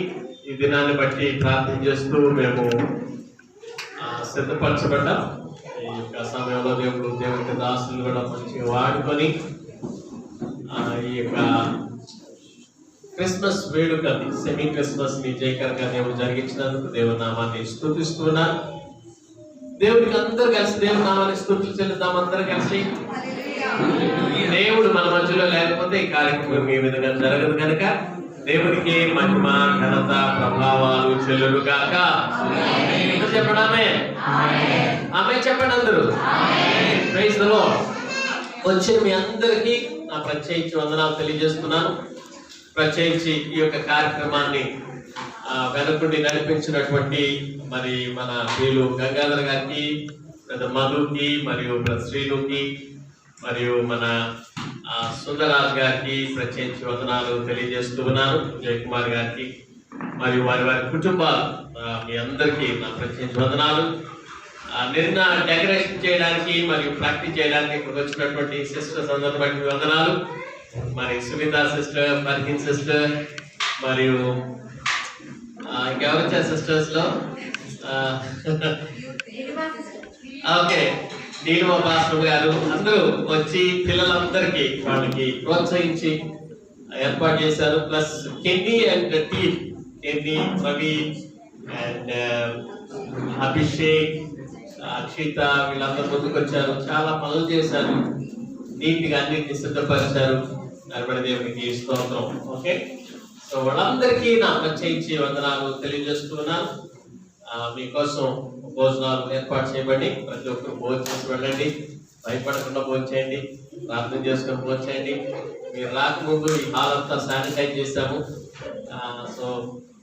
ఈ దినాన్ని బట్టి ప్రార్థన చేస్తూ మేము సిద్ధపరచబడ్డాం. ఈ యొక్క సమయంలో దేవుడి దాసులు కూడా మంచిగా వాడుకొని ఈ యొక్క క్రిస్మస్ వేడుకని, సెమీ క్రిస్మస్ ని జయకరంగా దేవుడు జరిగించినందుకు దేవుడి నామాన్ని స్తుతిస్తున్నాను. దేవుడికి అందరూ కలిసి దేవుడి నామాన్ని స్తుతులు చెల్లిద్దాం. అందరూ కలిసి దేవుడు మన మధ్యలో లేకపోతే ఈ కార్యక్రమం ఈ విధంగా జరగదు కనుక దేవుడికి మహిమ, ఘనత, ప్రభావాలు చెల్లులు గాక. చెప్పడమే ఆమె చెప్పండి అందరూ. Praise the lord. వచ్చిన మీ అందరికీ నా ప్రత్యేకించి వందనాలు తెలియజేస్తున్నాను. ప్రత్యేకించి ఈ యొక్క కార్యక్రమాన్ని వెనుకుండి నడిపించినటువంటి మరి మన వీళ్ళు గంగాధర్ గారికి, పెద్ద మధుకి, మరియు శ్రీనుకి, మరియు మన సుందరరాజ్ గారికి ప్రత్యేకించి వందనాలు తెలియజేస్తూ ఉన్నాను. జయకుమార్ గారికి మరియు వారి వారి కుటుంబాలు మీ అందరికీ నా ప్రత్యేకించి వందనాలు. నిన్న డెకరేషన్ చేయడానికి మరియు ప్రాక్టీస్ చేయడానికి ఇప్పుడు వచ్చినటువంటి సిస్టర్స్ అందరిని బట్టి వందనాలు. మరి సునీత సిస్టర్, పర్కిన్ సిస్టర్, మరియు ఇంకెవరు వచ్చారు సిస్టర్స్ లో? ఓకే, నీలిమ పాస్టర్ గారు అందరూ వచ్చి పిల్లలందరికీ వాళ్ళకి ప్రోత్సహించి ఏర్పాటు చేశారు. Plus Kenny and team, Kenny, Praveen and Abhishek, Akshita వీళ్ళందరూ ముందుకు వచ్చారు. చాలా పనులు చేశారు, నీట్గా అన్నింటినీ సిద్ధపరిచారు. నరబడి దేవునికి స్తోత్రం. ఓకే, సో వాళ్ళందరికీ నా ప్రత్యేకించి వందనాలు తెలియజేస్తున్నాను. మీకోసం భోజనాలు ఏర్పాటు చేయబడి ప్రతి ఒక్కరు భోజనం చేసి వెళ్ళండి. భయపడకుండా భోజనం చేయండి, ప్రార్థన చేసుకొని భోజనం చేయండి. మీరు రాకముందు ఈ హాల్ అంతా శానిటైజ్ చేశాము. సో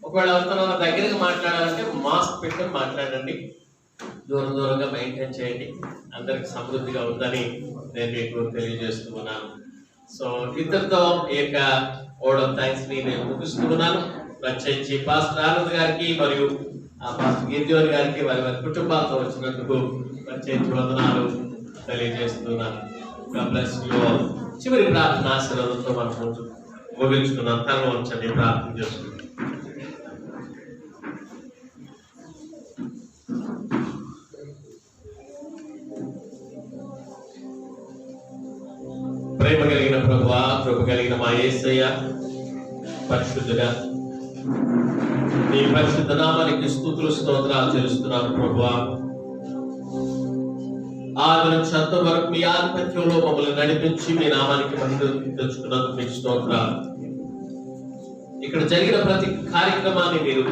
ఒకవేళ ఎవరితో దగ్గరగా మాట్లాడాలంటే మాస్క్ పెట్టుకొని మాట్లాడండి. దూరంగా మెయింటైన్ చేయండి. అందరికి సమృద్ధిగా ఉందని నేను మీకు తెలియజేస్తున్నాను. సో ఇద్దరితో ఈ యొక్క ఓడ్ ఆఫ్ థ్యాంక్స్ ని నేను ముగిస్తున్నాను. ప్రత్యేకించి పాస్టర్ ఆనంద్ గారికి మరియు పాస్టర్ గిద్యోన్ గారికి వారి వారి కుటుంబాలతో వచ్చినందుకు ప్రత్యేకించి వందనాలు తెలియజేస్తున్నాను. God bless you all. చివరి ప్రార్థన ఆశీర్వాదంతో మనం ముగించుకున్నాం. తనలో వచ్చండి, ప్రార్థన చేసుకుంటాం. ప్రేమ కలిగిన ప్రభువా, కృప కలిగిన మా యేసయ్య, పరిశుద్ధుడా, నీ పరిశుద్ధ నామానికి స్తుతులు స్తోత్రాలు చెల్లిస్తున్నాను ప్రభువా. ఆది నుంచి అంతం వరకు మీ ఆధిపత్యంలో మమ్మల్ని నడిపించి మీ నామానికి మహిమ తెచ్చుకున్నందుకు మీకు స్తోత్రాలు. ఇక్కడ జరిగిన ప్రతి కార్యక్రమాన్ని మీరు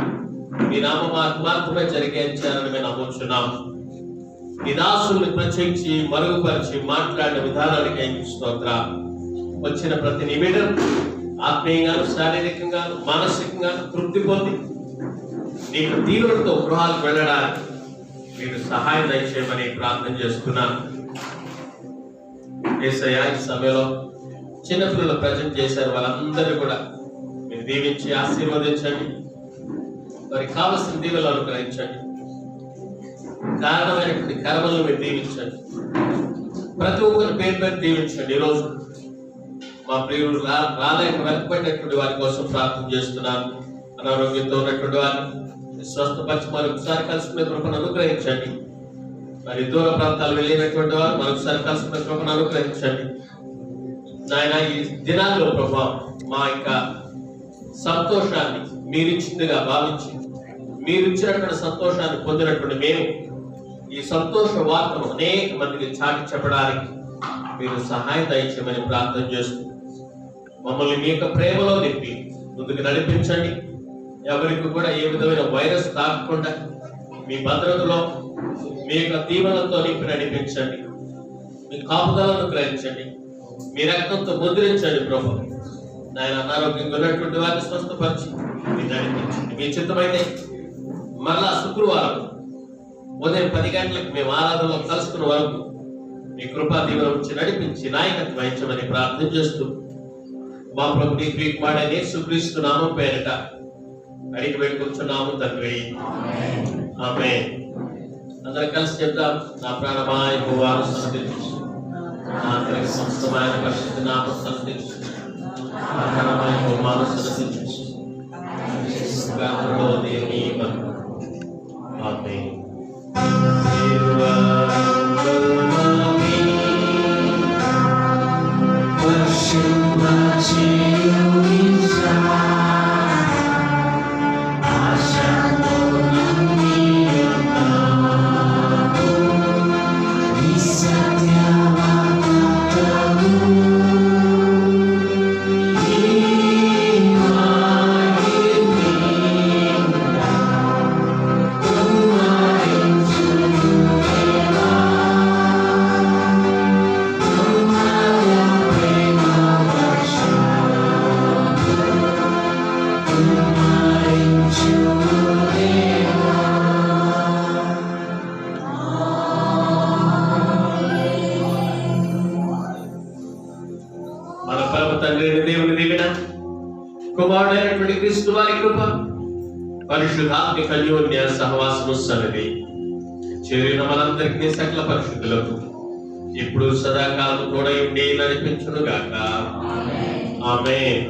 మీ నామమాత్రమే జరిగించారని మేము నమ్ముచున్నాం. మీ దాసుల్ని ప్రత్యేకించి మరుగుపరిచి మాట్లాడిన విధానానికి మీకు స్తోత్రాలు. వచ్చిన ప్రతి నిమిడం ఆత్మీయంగాను, శారీరకంగాను, మానసికంగాను తృప్తి పొంది నీకు దీవులతో గృహాలకు వెళ్ళడానికి మీరు సహాయం దయచేయమని ప్రార్థన చేస్తున్నాను. యేసయ్య, ఈ సమయంలో చిన్నపిల్లలు ప్రజెంట్ చేశారు, వాళ్ళందరూ కూడా మీరు దీవించి ఆశీర్వదించండి. వారికి కావలసిన దీవెనలు అనుగ్రహించండి. కారణమైనటువంటి కర్మలను మీరు దీవించండి. ప్రతి ఒక్కరి పేరు పేరు దీవించండి. ఈరోజు మా ప్రియులు రాలేక వెనకబడినటువంటి వారి కోసం ప్రార్థన చేస్తున్నాను. అనారోగ్యంతో ఉన్నటువంటి వారిని స్వస్థపరిచి మరొకసారి కలుసుకునే కృపను అనుగ్రహించండి. మరి దూర ప్రాంతాలు వెళ్ళినటువంటి వారు మరొకసారి కలుసుకునే కృపను అనుగ్రహించండి. నాయన, ఈ దినాల్లో ప్రభావం మా యొక్క సంతోషాన్ని మీరిచ్చిందిగా భావించి మీరిచ్చినటువంటి సంతోషాన్ని పొందినటువంటి మేము ఈ సంతోష వార్తను అనేక మందికి చాటి చెప్పడానికి మీరు సహాయం దయచేయమని ప్రార్థన చేస్తూ మమ్మల్ని మీ యొక్క ప్రేమలో నింపి ముందుకు నడిపించండి. ఎవరికి కూడా ఏ విధమైన వైరస్ తాకకుండా మీ భద్రతలో మీ యొక్క దీవెనలతో నింపి నడిపించండి. మీ కాపుదలను గ్రహించండి. మీ రక్తంతో ముద్రించండి ప్రభు. నాయన, అనారోగ్యంగా ఉన్నటువంటి వారిని స్వస్థపరిచి మీరు నడిపించండి. మీ చిత్తమైతే మరలా శుక్రవారం ఉదయం 10 గంటలకు మేము ఆరాధనలో కలుసుకున్న వరకు మీ కృపా దీవెన వచ్చి నడిపించి నాయకత్వం వహించమని ప్రార్థన చేస్తూ మా ప్రభు నీ ప్రియకుమారుడైన యేసుక్రీస్తు నామం పేరిట అడిగి పెట్టుకుంటున్నాము తండ్రి, ఆమేన్. అందరం కలిసి చెప్తాం. నా ప్రాణమా యెహోవాను స్తుతించు, నా అంతరంగ సమస్తమైన పరిశుద్ధ నామమును స్తుతించు. నా ప్రాణమా యెహోవాను స్తుతించు, గాత్రలో దేవుని మహిమ. ఆమేన్. మన పరమ తండ్రి దేవుని దీవెన, కుమారుడైనటువంటి క్రీస్తు వారి కృప, పరిశుద్ధాత్మ అన్యోన్య సహవాసము సన్నిధి చేరిన మనందరికీ సకల పరిశుద్ధులకు ఇప్పుడు సదాకాలం తోడై ఉండి నడిపించును గాక. ఆమేన్,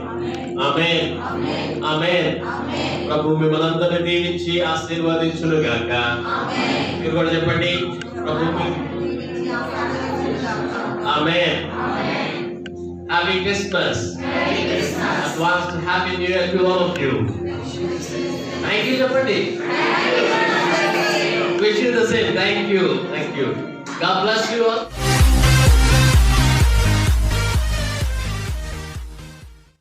ఆమేన్, ఆమేన్. ప్రభు మిమ్మల్ని అందరినీ దీవించి ఆశీర్వదించును గాక. మీరు కూడా చెప్పండి, ప్రభు. ఆమేన్. Happy Christmas. Advanced Happy New Year to all of you. Thank you, Japandi. Wish you the same. Thank you. Thank you. God bless you all.